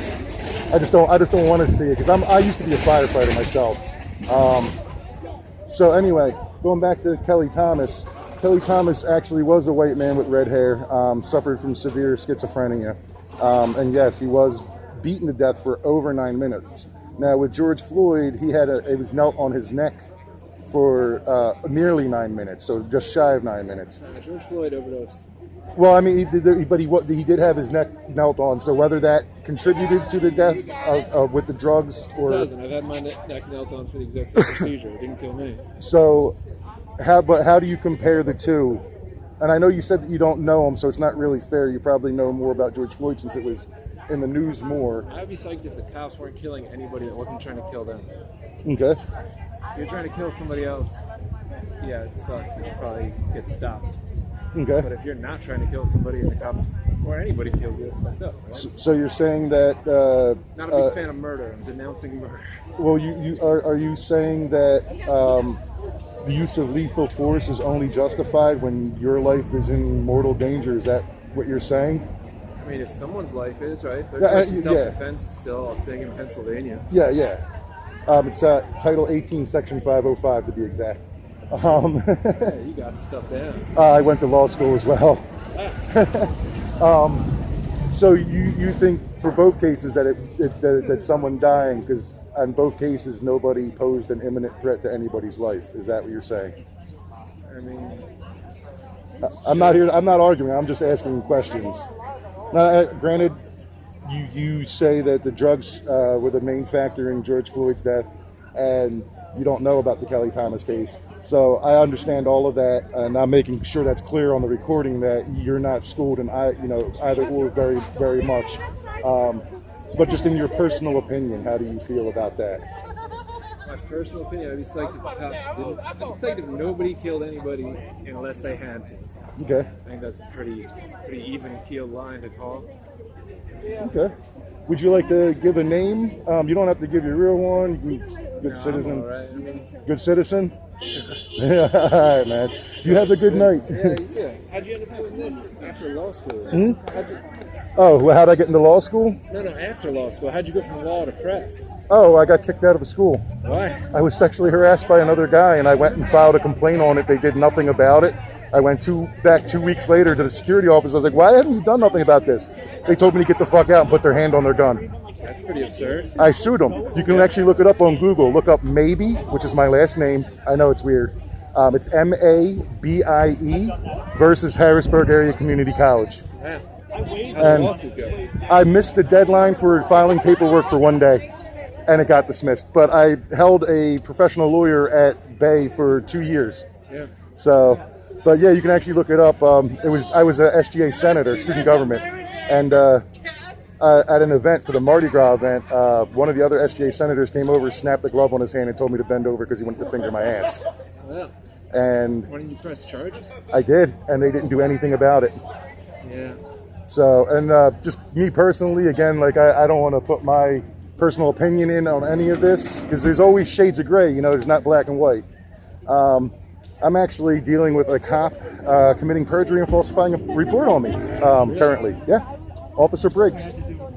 I just don't want to see it, because I used to be a firefighter myself. So anyway, going back to Kelly Thomas. Kelly Thomas actually was a white man with red hair, suffered from severe schizophrenia. And yes, he was beaten to death for over 9 minutes. Now with George Floyd, it was knelt on his neck for nearly 9 minutes, so just shy of 9 minutes. George Floyd overdosed. Well, I mean, he did have his neck knelt on. So whether that contributed to the death with the drugs, or It doesn't. I've had my neck knelt on for the exact same procedure. It didn't kill me. So, how do you compare the two? And I know you said that you don't know him, so it's not really fair. You probably know more about George Floyd since it was in the news more. I'd be psyched if the cops weren't killing anybody that wasn't trying to kill them. Okay. If you're trying to kill somebody else, yeah, it sucks. You should probably get stopped. Okay. But if you're not trying to kill somebody and the cops or anybody kills you, it's fucked up. Right? So you're saying that? Not a big fan of murder. I'm denouncing murder. Well, are you saying that the use of lethal force is only justified when your life is in mortal danger? Is that what you're saying? I mean, if someone's life is, right? There's self-defense is still a thing in Pennsylvania. Yeah. It's Title 18, Section 505 to be exact. Yeah, you got the stuff down. I went to law school as well. So you think for both cases that someone dying, because in both cases nobody posed an imminent threat to anybody's life? Is that what you're saying? I mean, I'm not arguing. I'm just asking questions. Now, granted, you say that the drugs were the main factor in George Floyd's death, and you don't know about the Kelly Thomas case. So I understand all of that, and I'm making sure that's clear on the recording that you're not schooled in either or very, very much. But just in your personal opinion, how do you feel about that? My personal opinion, I'd be psyched if the cops didn't. I'd be psyched if nobody killed anybody unless they had to. Okay. I think that's a pretty even keeled line to call. Okay. Would you like to give a name? You don't have to give your real one. Good citizen. I'm all right. I mean, good citizen? Yeah, all right, man. You have a good night. Yeah, you too. How'd you end up doing this after law school? How'd I get into law school? No, after law school. How'd you go from law to press? Oh, I got kicked out of the school. Why? I was sexually harassed by another guy, and I went and filed a complaint on it. They did nothing about it. I went back 2 weeks later to the security office. I was like, why haven't you done nothing about this? They told me to get the fuck out and put their hand on their gun. That's pretty absurd. I sued them. You can actually look it up on Google. Look up Maybe, which is my last name. I know it's weird. It's MABIE versus Harrisburg Area Community College. Wow. How'd the And lawsuit go? I missed the deadline for filing paperwork for 1 day, and it got dismissed. But I held a professional lawyer at bay for 2 years. Yeah. So, but yeah, you can actually look it up. I was a SGA senator, student government, and at an event for the Mardi Gras event, one of the other SGA senators came over, snapped the glove on his hand, and told me to bend over because he wanted to finger my ass. Wow. And Why didn't you press charges? I did, and they didn't do anything about it. Yeah. So, and just me personally, again, like I don't want to put my personal opinion in on any of this because there's always shades of gray. There's not black and white. I'm actually dealing with a cop committing perjury and falsifying a report on me currently. Yeah, Officer Briggs.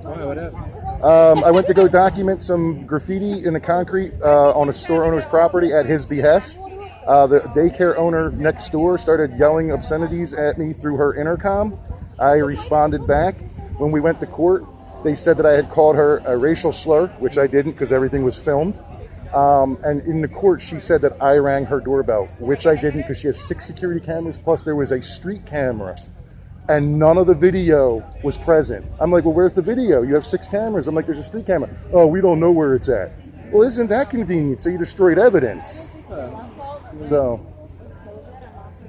Why? What happened? I went to go document some graffiti in the concrete on a store owner's property at his behest. The daycare owner next door started yelling obscenities at me through her intercom. I responded back. When we went to court, they said that I had called her a racial slur, which I didn't because everything was filmed. And in the court, she said that I rang her doorbell, which I didn't because she has 6 security cameras, plus there was a street camera. And none of the video was present. I'm like, well, where's the video? You have 6 cameras. I'm like, there's a street camera. Oh, we don't know where it's at. Well, isn't that convenient? So you destroyed evidence. So.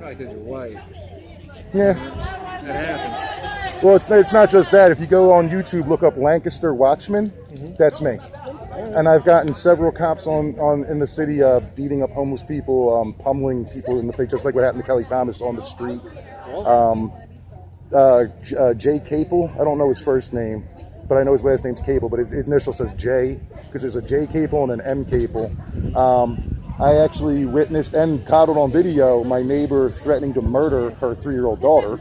Probably because you're white. Yeah. That happens. Well, it's not just that. If you go on YouTube, look up Lancaster Watchman, that's me. And I've gotten several cops on in the city beating up homeless people, pummeling people in the face, just like what happened to Kelly Thomas on the street. Jay Capel, I don't know his first name, but I know his last name's Capel, but his initial says J, because there's a J Capel and an M Capel. I actually witnessed and coddled on video my neighbor threatening to murder her 3-year-old daughter.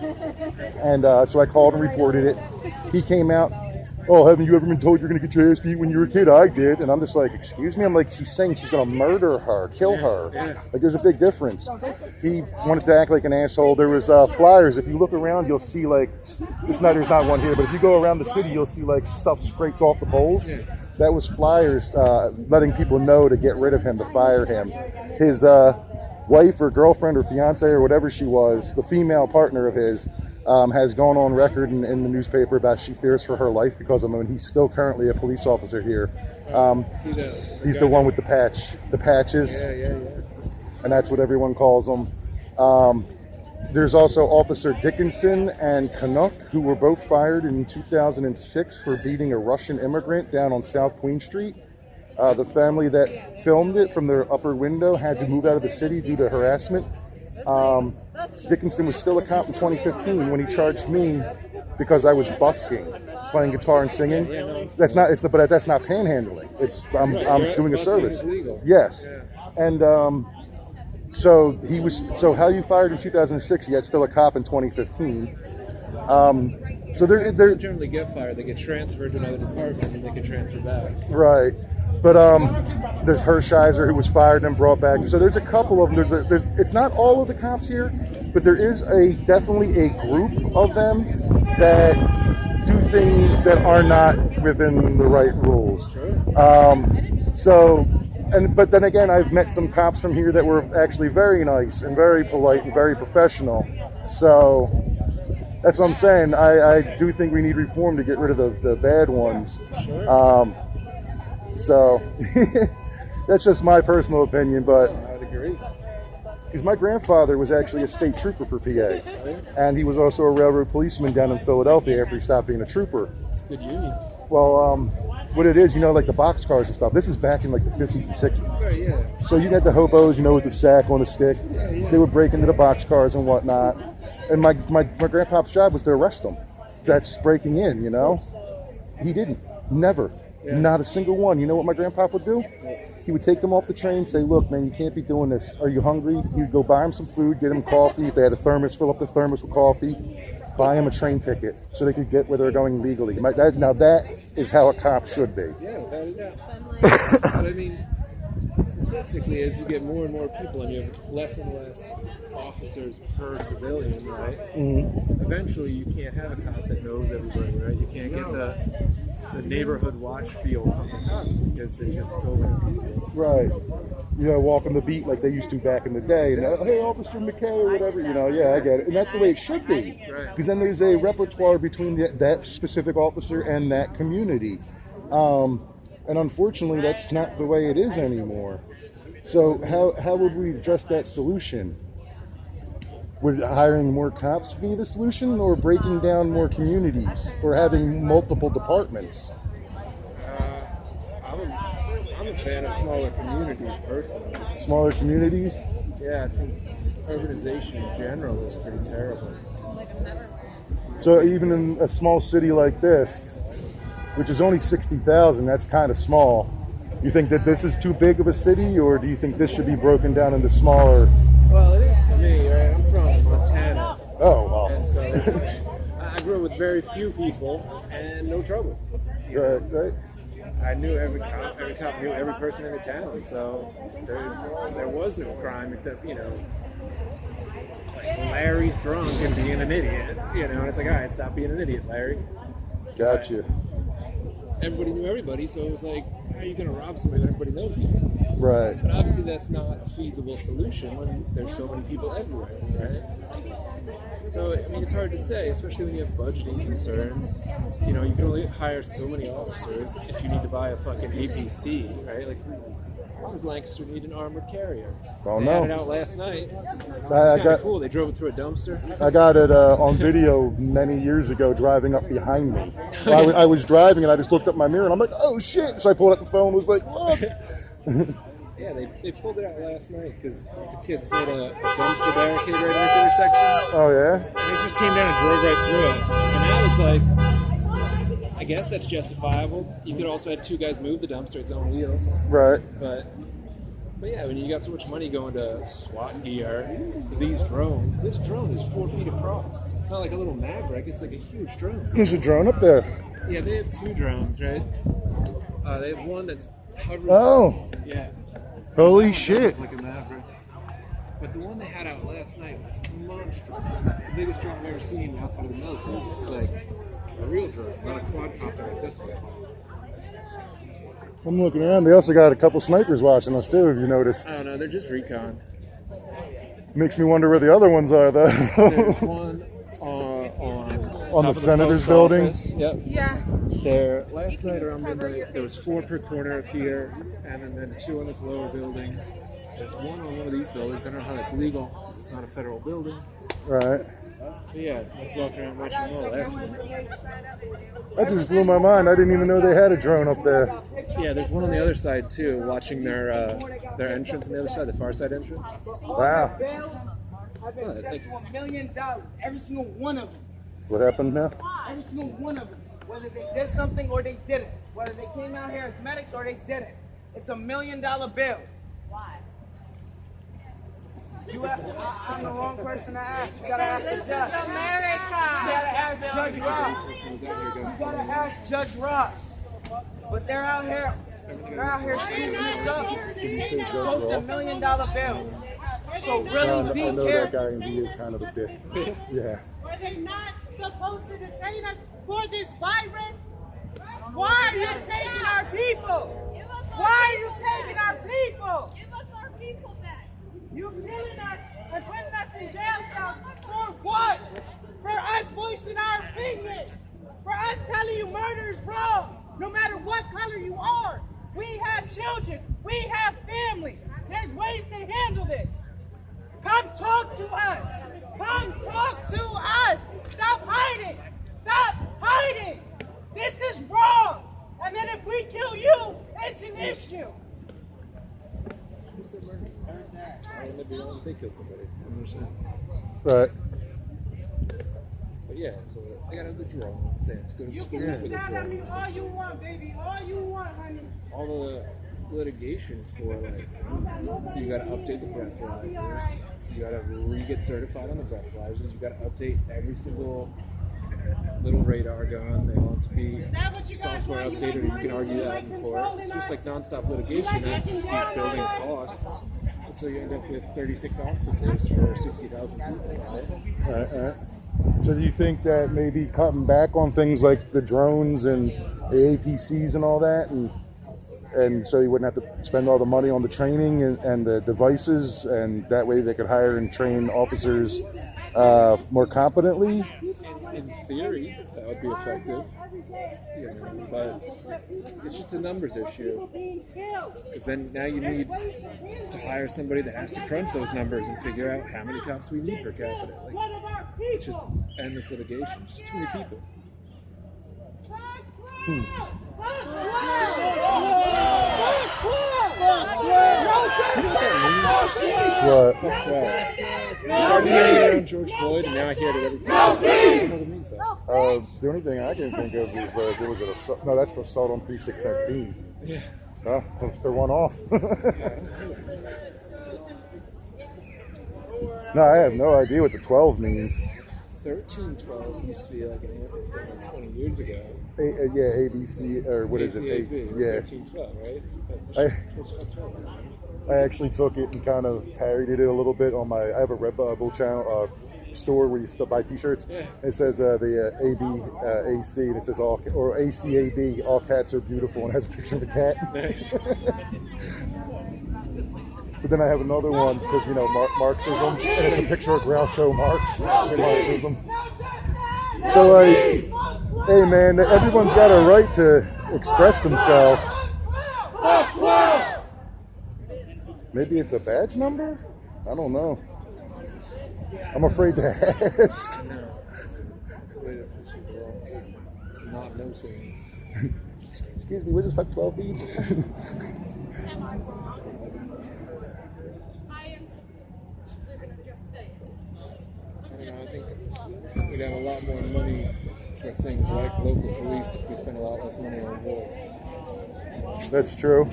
And so I called and reported it. He came out, oh, haven't you ever been told you're going to get your ass beat when you were a kid? I did. And I'm just like, excuse me? I'm like, she's saying she's going to murder her, kill her. Like, there's a big difference. He wanted to act like an asshole. There was flyers. If you look around, you'll see, like, there's not one here, but if you go around the city, you'll see, like, stuff scraped off the poles. That was flyers letting people know to get rid of him, to fire him. His wife or girlfriend or fiance or whatever she was, the female partner of his, has gone on record in the newspaper about she fears for her life because of him, and he's still currently a police officer here. He's the one with the patches. And that's what everyone calls him. There's also Officer Dickinson and Canuck, who were both fired in 2006 for beating a Russian immigrant down on South Queen Street. The family that filmed it from their upper window had to move out of the city due to harassment. Dickinson was still a cop in 2015 when he charged me because I was busking, playing guitar and singing. That's not panhandling. I'm doing a service. Yes, and so how you fired in 2006, yet still a cop in 2015. So they're generally get fired. They get transferred to another department and they can transfer back. Right. But there's Hershiser, who was fired and brought back. So there's a couple of them. It's not all of the cops here, but there is definitely a group of them that do things that are not within the right rules. But then again, I've met some cops from here that were actually very nice and very polite and very professional. So that's what I'm saying. I do think we need reform to get rid of the bad ones. So that's just my personal opinion, but I'd agree. Because my grandfather was actually a state trooper for PA, and he was also a railroad policeman down in Philadelphia after he stopped being a trooper. It's a good union. Well, what it is, like the boxcars and stuff, this is back in like the 50s and 60s. Right, yeah. So you got the hobos, with the sack on the stick. They would break into the boxcars and whatnot. And my grandpa's job was to arrest them. That's breaking in, He didn't. Never. Yeah. Not a single one. You know what my grandpa would do? He would take them off the train, say, look, man, you can't be doing this. Are you hungry? You'd go buy them some food, get them coffee. If they had a thermos, fill up the thermos with coffee. Buy them a train ticket so they could get where they're going legally. Now that is how a cop should be. Yeah, without a doubt. But I mean, basically, as you get more and more people and you have less and less officers per civilian, right? Eventually, you can't have a cop that knows everybody, right? You can't get the neighborhood watch feel of the cops because there's just so many people. Right. Walking the beat like they used to back in the day. And, hey, Officer McKay or whatever, I get it. And that's the way it should be. Because then there's a repertoire between that specific officer and that community. And unfortunately, that's not the way it is anymore. So how would we address that solution? Would hiring more cops be the solution, or breaking down more communities, or having multiple departments? I'm a fan of smaller communities, personally. Smaller communities? Yeah, I think urbanization in general is pretty terrible. So even in a small city like this, which is only 60,000, that's kind of small. You think that this is too big of a city, or do you think this should be broken down into smaller? Well, it is to me, right? I'm from Montana. Oh, wow. And so I grew up with very few people and no trouble. Right. I knew every cop knew every person in the town, so there was no crime except, like Larry's drunk and being an idiot, and it's like, all right, stop being an idiot, Larry. Gotcha. Everybody knew everybody, so it was like, how are you going to rob somebody when everybody knows you? Right. But obviously that's not a feasible solution when there's so many people everywhere, right? So, I mean, it's hard to say, especially when you have budgeting concerns. You can only hire so many officers if you need to buy a fucking APC, right? Like, Does Lancaster need an armored carrier? Don't They had know. it out last night. It's I kind got- of cool. They drove it through a dumpster. I got it on video many years ago driving up behind me. I was driving and I just looked up my mirror and I'm like, oh shit. So I pulled out the phone and was like, look. Yeah, they pulled it out last night because the kids put a dumpster barricade right in this intersection. Oh, yeah? And it just came down and drove right through it. And I was like, I guess that's justifiable. You could also have two guys move the dumpster its own wheels. Right. But yeah, when you got so much money going to SWAT gear, to these drones, this drone is 4 feet across. It's not like a little Maverick, it's like a huge drone. There's a drone up there. Yeah, they have two drones, right? They have one that's hovers. Oh. Yeah. Holy shit. Like a Maverick. But the one they had out last night was monstrous. It's the biggest drone I've ever seen outside of the military. It's like a real drone, not a quadcopter like this one. I'm looking around. They also got a couple snipers watching us too, if you noticed. I don't know, they're just recon. Makes me wonder where the other ones are, though. There's one on the top of senator's post building. office. Yep. Yeah. There last night around midnight, there was 4 per corner up here, and then 2 on this lower building. There's one on one of these buildings. I don't know how that's legal because it's not a federal building. Right. But yeah, I was walking around watching them all last night. That just blew my mind. I didn't even know they had a drone up there. Yeah, there's one on the other side too, watching their entrance on the other side, the far side entrance. Wow. I've been set for $1 million. Every single one of them. What happened now? Every single one of them. Whether they did something or they didn't. Whether they came out here as medics or they didn't. It's $1 million bill. Why? I'm the wrong person to ask. You gotta ask the judge. This is America. You gotta ask Judge Ross. You gotta ask Judge Ross. But they're out here shooting us up. It's close to $1 million bill. So really be I know careful. that guy is kind of a dick. Yeah. Were they not supposed to detain us for this virus? Why are you taking our people? Why are you taking our people? Give us our people back. You killing us and putting us in jail cells for what? For us voicing our opinion. For us telling you murder is wrong, no matter what color you are. We have children. We have family. There's ways to handle this. Come talk to us. Come talk to us. Stop hiding. Stop hiding. This is wrong. And then if we kill you, it's an issue. They killed somebody. 100%. Right. But yeah, so they gotta have the drones. They have to go to You school can for the look down at me drones. all you want, baby. All you want, honey. All the litigation for like, you gotta update the breathalyzers. You gotta re-get certified on the breathalyzers. You gotta update every single little radar gun. They want to be software updated, or you can argue that in court. It's just like non-stop litigation that just keeps building costs until you end up with 36 officers for 60,000 people. Right? Right. So do you think that maybe cutting back on things like the drones and the APCs and all that, and so you wouldn't have to spend all the money on the training and the devices, and that way they could hire and train officers more competently? In theory, that would be effective. You know, but it's just a numbers issue. Because then now you need to hire somebody that has to crunch those numbers and figure out how many cops we need per capita. Like, it's just endless litigation. It's just too many people. What? Fuck 12. Started hearing it around George Floyd, and now I hear it at every. I don't know what it means though. The only thing I can think of is there was an assault. No, that's assault on precinct 13. Yeah. They're one off. No, I have no idea what the 12 means. 1312 used to be like an answer like 20 years ago. Yeah, ABC, or what is it? ACAB, Yeah. 1312, right? That's fucked up. I actually took it and kind of parodied it a little bit on I have a Redbubble channel store where you still buy t-shirts. Yeah. It says the AC, and it says all, or ACAB, all cats are beautiful, and it has a picture of a cat. Nice. But then I have another one, because, you know, Marxism, and it's a picture of Groucho Marx. Marxism. So, like, hey man, everyone's got a right to express themselves. Maybe it's a badge number? I don't know. I'm afraid to ask. No. It's a way to piss people off. To not know things. Excuse me, we're just like 12 feet. I think we'd have a lot more money for things like local police if we spent a lot less money on war. That's true.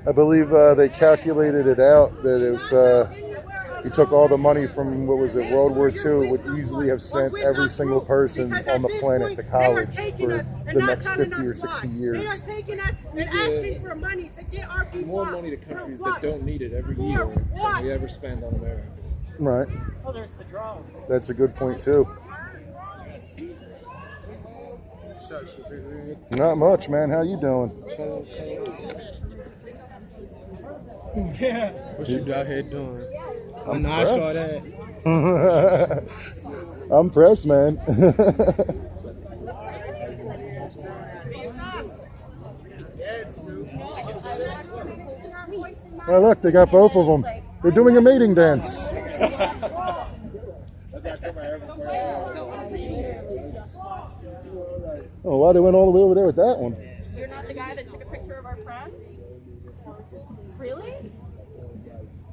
I believe they calculated it out that if you took all the money from, what was it, World War II, it would easily have sent every single person on the planet to college for the next 50 or 60 years. They are taking us and asking for money to get our people More money to countries that don't need it every year than we ever spend on America. Right. Oh, there's the drone. That's a good point, too. Not much, man. How you doing? Yeah. What you out here doing? I'm I saw that. I'm pressed, man. Oh, look, they got both of them. They're doing a mating dance. Oh, wow, they went all the way over there with that one. You're not the guy that took a picture of our friend? Really?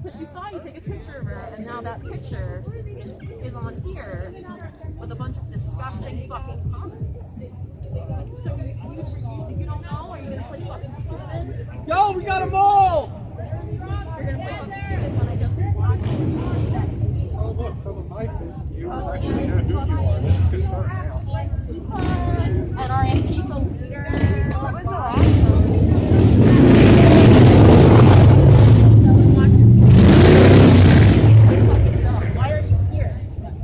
Because she saw you take a picture of her, and now that picture is on here with a bunch of disgusting fucking comments. So you don't know? Are you going to play fucking stupid? Yo, we got them all! You're going to play fucking stupid when I just watched it. Oh, look, some of my viewers actually know who you are. This is good fun now. And our Antifa leader. What was the last one? Why are you here?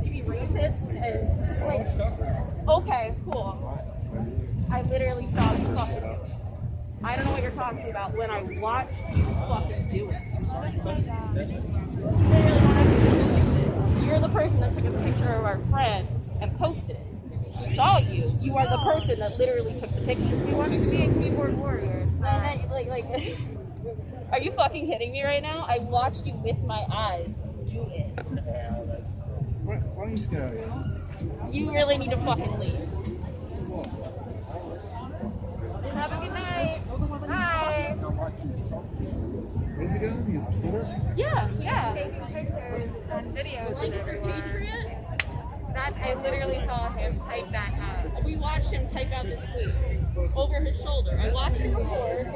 To be racist? And like, okay, cool. I literally saw you fucking do it. I don't know what you're talking about. When I watched you fucking do it. You're the person that took a picture of our friend and posted it. She saw you. You are the person that literally took the picture. You want to be a keyboard warrior. And then, like, are you fucking kidding me right now? I watched you with my eyes do it. Why don't you just get out of here? You really need to fucking leave. Have a good night. Bye. Where's he going? He's Twitter? Yeah. Taking pictures and videos of everyone. Patriot? I literally saw him type that out. We watched him type out this tweet over his shoulder. I watched him record.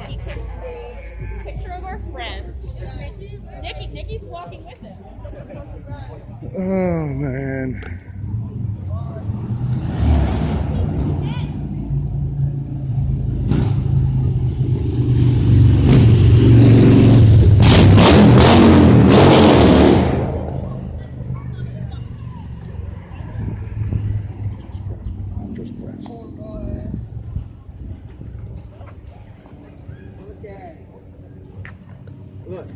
He took a picture of our friend. Nikki's walking with him. Oh, man. Look.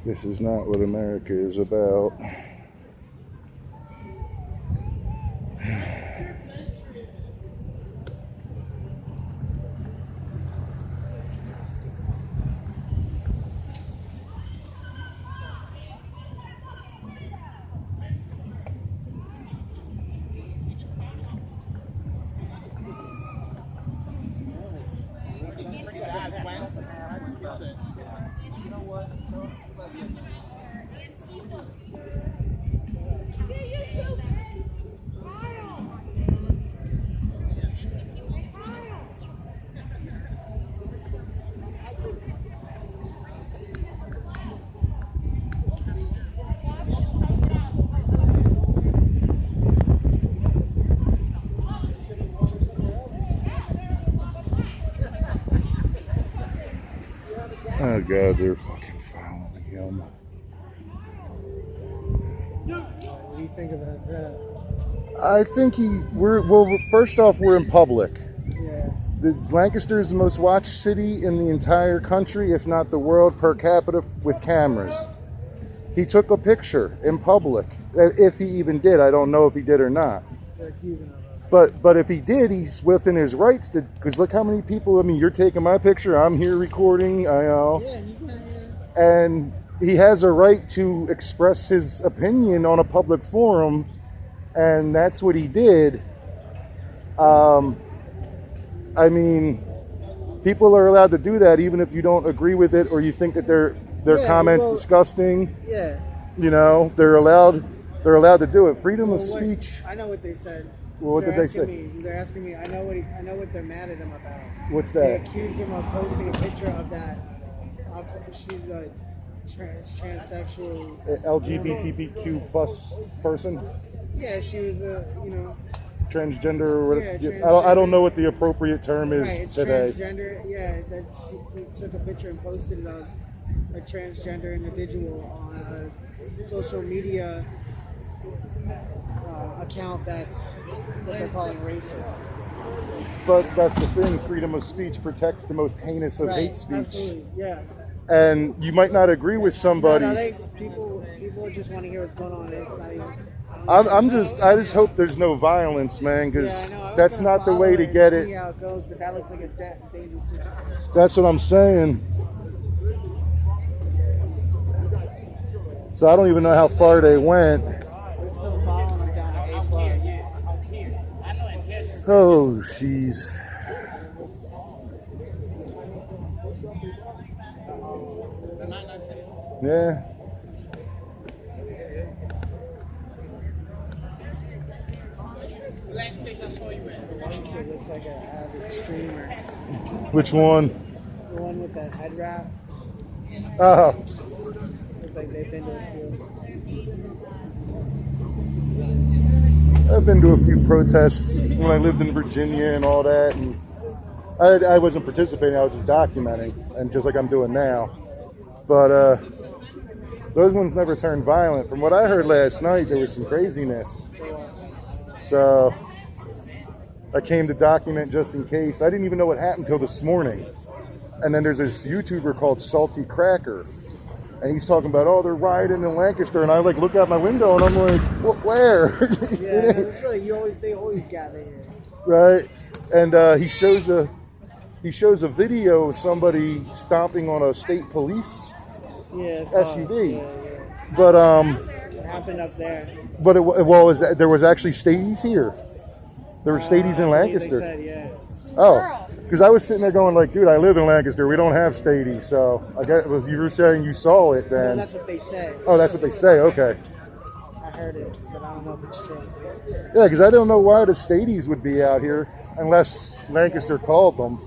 This is not what America is about. Oh God, they're fucking following him. What do you think about that? I think first off, we're in public. Yeah. Lancaster is the most watched city in the entire country, if not the world, per capita with cameras. He took a picture in public. If he even did, I don't know if he did or not. They're accusing him. But if he did, he's within his rights to. Because look how many people. I mean, you're taking my picture. I'm here recording. I know. Yeah, you can. And he has a right to express his opinion on a public forum, and that's what he did. I mean, people are allowed to do that even if you don't agree with it or you think that their comments disgusting. Yeah. You know, they're allowed to do it. Freedom of speech. I know what they said. Well, what did they say? They're asking me. I know what they're mad at him about. What's They that? accused him of posting a picture of that. She's a transsexual. LGBTQ plus person. Yeah, she was Transgender or whatever. Yeah, I don't know what the appropriate term is right, it's today. transgender. Yeah, that he took a picture and posted it of a transgender individual on a social media account that's what they're calling racist. But that's the thing. freedom of speech protects the most heinous of hate speech. Absolutely, yeah. And you might not agree with somebody. People just want to hear what's going on. It's not even. I just hope there's no violence, man, because that's not the way to get it. See how it goes, but that looks like a dangerous situation. That's what I'm saying. So I don't even know how far they went. We're still following them down to A+. Oh, jeez. Yeah. Last place I saw you at. It looks like an avid streamer. Which one? The one with the head wrap. Oh. Looks like they've been to a few. I've been to a few protests when I lived in Virginia and all that, and I wasn't participating. I was just documenting, and just like I'm doing now. But those ones never turned violent. From what I heard last night, there was some craziness. So I came to document just in case. I didn't even know what happened until this morning. And then there's this YouTuber called Salty Cracker. And he's talking about, oh, they're rioting in Lancaster. And I look out my window and I'm like, what, where? Yeah, it's like they always gather here. Right. And he shows a video of somebody stomping on a state police SUV. Yeah. But it happened up there. But there was actually stadies here. There were stadies in Lancaster. They said, yeah. Oh, because I was sitting there going like, dude, I live in Lancaster. We don't have stadies. So I guess you were saying you saw it then. No, that's what they say. Oh, that's what they say. Okay. I heard it, but I don't know if it's true. Yeah, because I don't know why the stadies would be out here unless Lancaster called them.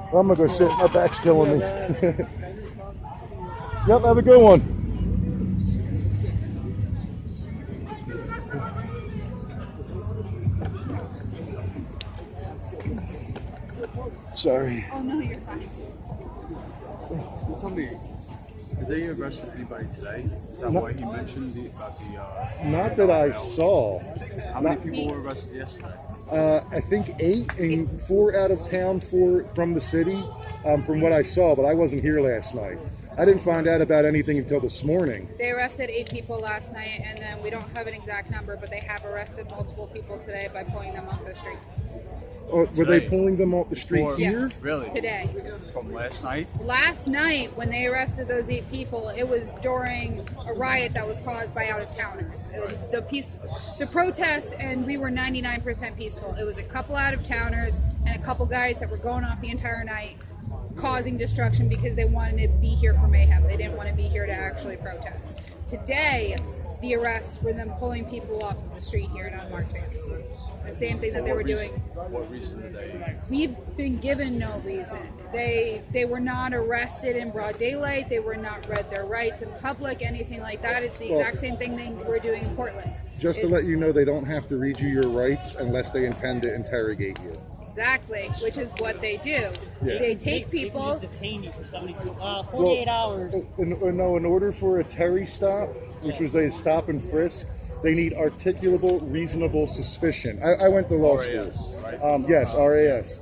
I'm gonna go sit. My back's killing me. Yep, have a good one. Sorry. Oh no, you're fine. Tell me, did they arrest anybody today? Is that why he mentioned about the... Not that I saw. How many people were arrested yesterday? I think 8, and 4 out of town, 4 from the city, from what I saw, but I wasn't here last night. I didn't find out about anything until this morning. They arrested 8 people last night, and then we don't have an exact number, but they have arrested multiple people today by pulling them off the street. Oh, were they pulling them off the street here? Yes, really? Today. From last night? Last night, when they arrested those 8 people, it was during a riot that was caused by out-of-towners. The protest, and we were 99% peaceful. It was a couple out-of-towners and a couple guys that were going off the entire night, causing destruction because they wanted to be here for mayhem. They didn't want to be here to actually protest. Today, the arrests were them pulling people off of the street here in unmarked vans. The same thing that they were doing. What reason did they? We've been given no reason. They were not arrested in broad daylight. They were not read their rights in public, anything like that. It's the exact same thing they were doing in Portland. Just to let you know, they don't have to read you your rights unless they intend to interrogate you. Exactly, which is what they do. Yeah. They take people. They detain you for 48 hours. In order for a Terry stop, which was a stop and frisk, they need articulable, reasonable suspicion. I went to law school. RAS, right? Yes, RAS.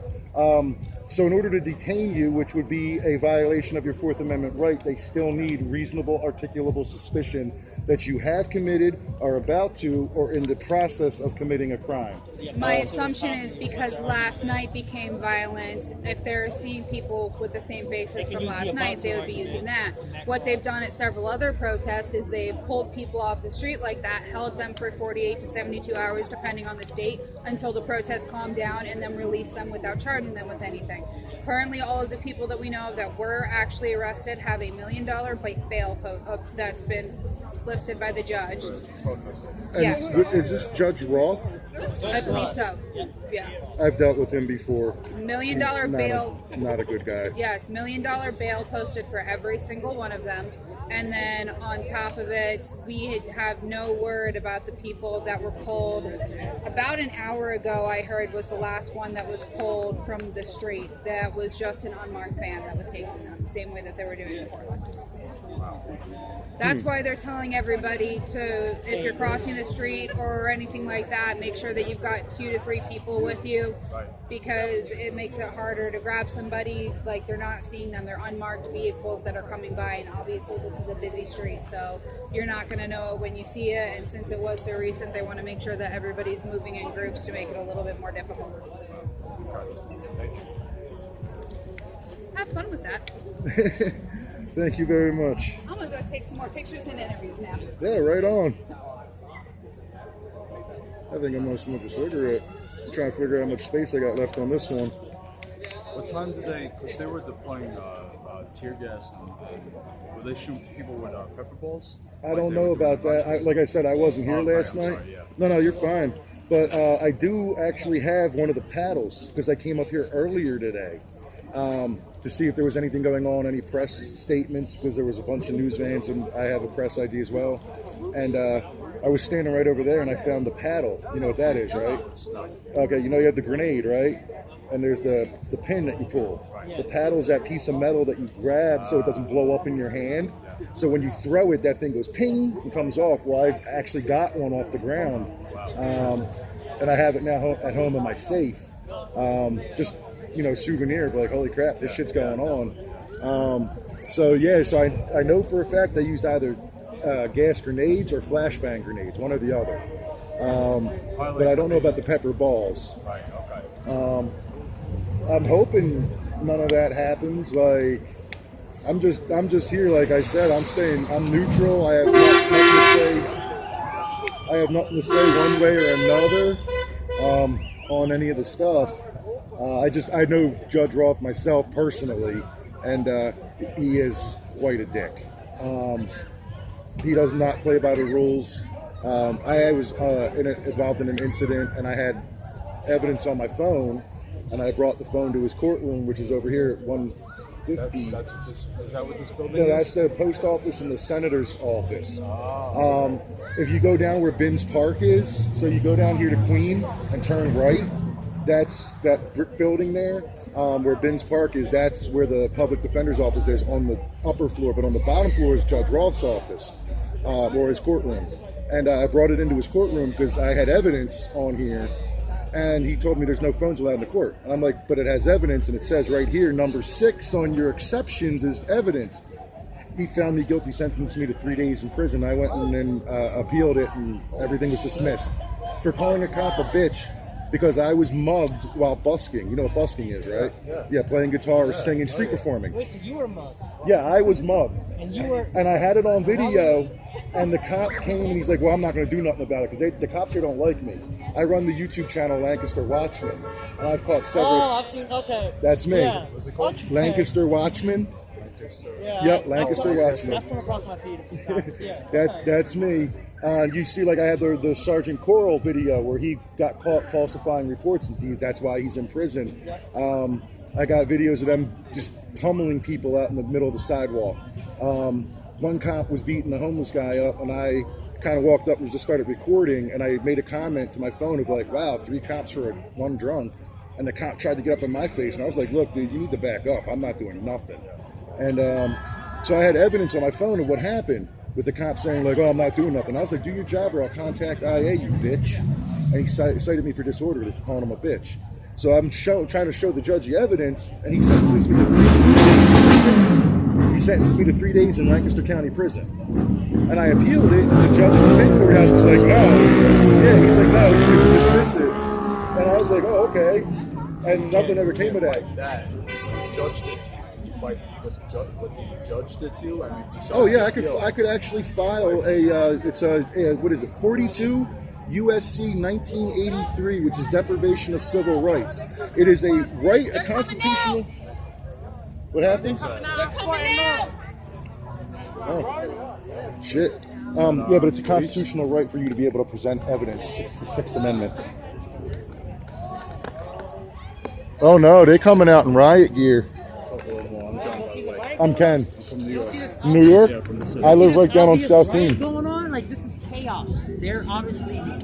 So in order to detain you, which would be a violation of your Fourth Amendment right, they still need reasonable articulable suspicion that you have committed, are about to, or in the process of committing a crime. My assumption is because last night became violent, if they're seeing people with the same faces from last night, they would be using that. What they've done at several other protests is they've pulled people off the street like that, held them for 48 to 72 hours, depending on the state, until the protests calm down, and then release them without charging them with anything. Currently, all of the people that we know of that were actually arrested have $1 million bail that's been listed by the judge. And Yes. is this Judge Roth? I believe so. Yeah. I've dealt with him before. $1 million He's not bail. not a good guy. Yeah, $1 million bail posted for every single one of them. And then on top of it, we have no word about the people that were pulled. About an hour ago, I heard, was the last one that was pulled from the street. That was just an unmarked van that was taking them, the same way that they were doing in Portland. That's why they're telling everybody to, if you're crossing the street or anything like that, make sure that you've got 2 to 3 people with you, because it makes it harder to grab somebody. Like, they're not seeing them. They're unmarked vehicles that are coming by, and obviously this is a busy street, so you're not going to know it when you see it. And since it was so recent, they want to make sure that everybody's moving in groups to make it a little bit more difficult. Have fun with that. Thank you very much. I'm going to go take some more pictures and interviews now. Yeah, right on. I think I'm going to smoke a cigarette. I'm trying to figure out how much space I got left on this one. What time did they, because they were deploying tear gas and were they shoot people with pepper balls? I don't know about that. Like I said, I wasn't here last night. Sorry, yeah. No, you're fine. But I do actually have one of the paddles because I came up here earlier today to see if there was anything going on, any press statements, because there was a bunch of news vans and I have a press ID as well. And I was standing right over there and I found the paddle. You know what that is, right? Okay, you know you have the grenade, right? And there's the pin that you pull. The paddle's that piece of metal that you grab so it doesn't blow up in your hand. So when you throw it, that thing goes ping and comes off. Well, I actually got one off the ground. And I have it now at home in my safe. Just, you know, souvenir of like, holy crap, this shit's going on. So I know for a fact they used either gas grenades or flashbang grenades, one or the other. But I don't know about the pepper balls. I'm hoping none of that happens. Like, I'm just here. Like I said, I'm neutral. I have nothing to say one way or another on any of the stuff. I know Judge Roth myself personally, and he is quite a dick. He does not play by the rules. I was involved in an incident, and I had evidence on my phone, and I brought the phone to his courtroom, which is over here at 150. Is that what this building No, is? that's the post office and the senator's office. If you go down where Binns Park is, so you go down here to Queen and turn right, that's that brick building there, where Binns Park is. That's where the public defender's office is on the upper floor, but on the bottom floor is Judge Roth's office, or his courtroom. And I brought it into his courtroom because I had evidence on here, and he told me there's no phones allowed in the court. And I'm like, but it has evidence, and it says right here, number 6 on your exceptions is evidence. He found me guilty, sentenced me to 3 days in prison. I went and appealed it, and everything was dismissed for calling a cop a bitch because I was mugged while busking. You know what busking is, right? Yeah, playing guitar or singing, street performing. Wait, so you were mugged? Yeah, I was mugged. And you were... And I had it on video, and the cop came and he's like, well, I'm not going to do nothing about it because the cops here don't like me. I run the YouTube channel Lancaster Watchman, and I've caught several... Oh, I've seen... Okay. That's me. Yeah. Okay. Lancaster Watchman. Yeah, Yep, Lancaster Watchman. That's come across my feed a few times. Yeah. That's me. You see, like I had the Sergeant Coral video where he got caught falsifying reports, and that's why he's in prison. I got videos of them just pummeling people out in the middle of the sidewalk. One cop was beating a homeless guy up, and I kind of walked up and just started recording, and I made a comment to my phone of like, wow, 3 cops for one drunk. And the cop tried to get up in my face, and I was like, look, dude, you need to back up. I'm not doing nothing. And so I had evidence on my phone of what happened with the cop saying like, oh, I'm not doing nothing. I was like, do your job or I'll contact IA, you bitch. And he cited me for disorderly for calling him a bitch. So I'm trying to show the judge the evidence, and he sentences me to 3 days in prison. He sentenced me to 3 days in Lancaster County Prison. And I appealed it, and the judge at the mid courthouse was like, no. Yeah, he's like, no, you can dismiss it. And I was like, oh, okay. And nothing ever came of that. That judge did to you. Can you fight what the judge did to you? I mean, Oh yeah, I could actually file a what is it, 42 USC 1983, which is deprivation of civil rights. It is a right, a constitutional. What happened? Oh, shit. Yeah, but it's a constitutional right for you to be able to present evidence. It's the 6th Amendment. Oh no, they're coming out in riot gear. I'm Ken. I'm from New York. New York? Yeah, from the city. I live right down on South Dean. Going on? Like, this is chaos. They're obviously, I'm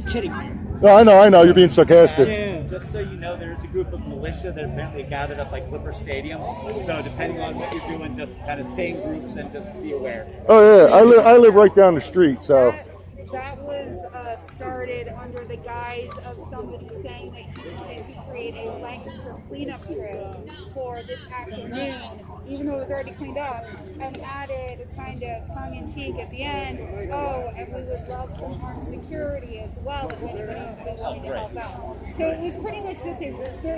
kidding. No, I know. You're being sarcastic. Yeah, just so you know, there's a group of militia that apparently gathered up like Clipper Stadium. So depending on what you're doing, just kind of stay in groups and just be aware. Oh yeah, I live right down the street, so. That was started under the guise of somebody saying that he wanted to create a Lancaster cleanup crew for this afternoon, even though it was already cleaned up, and added kind of tongue-in-cheek at the end, oh, and we would love some armed security as well if anybody was willing to help out. So it was pretty much just a very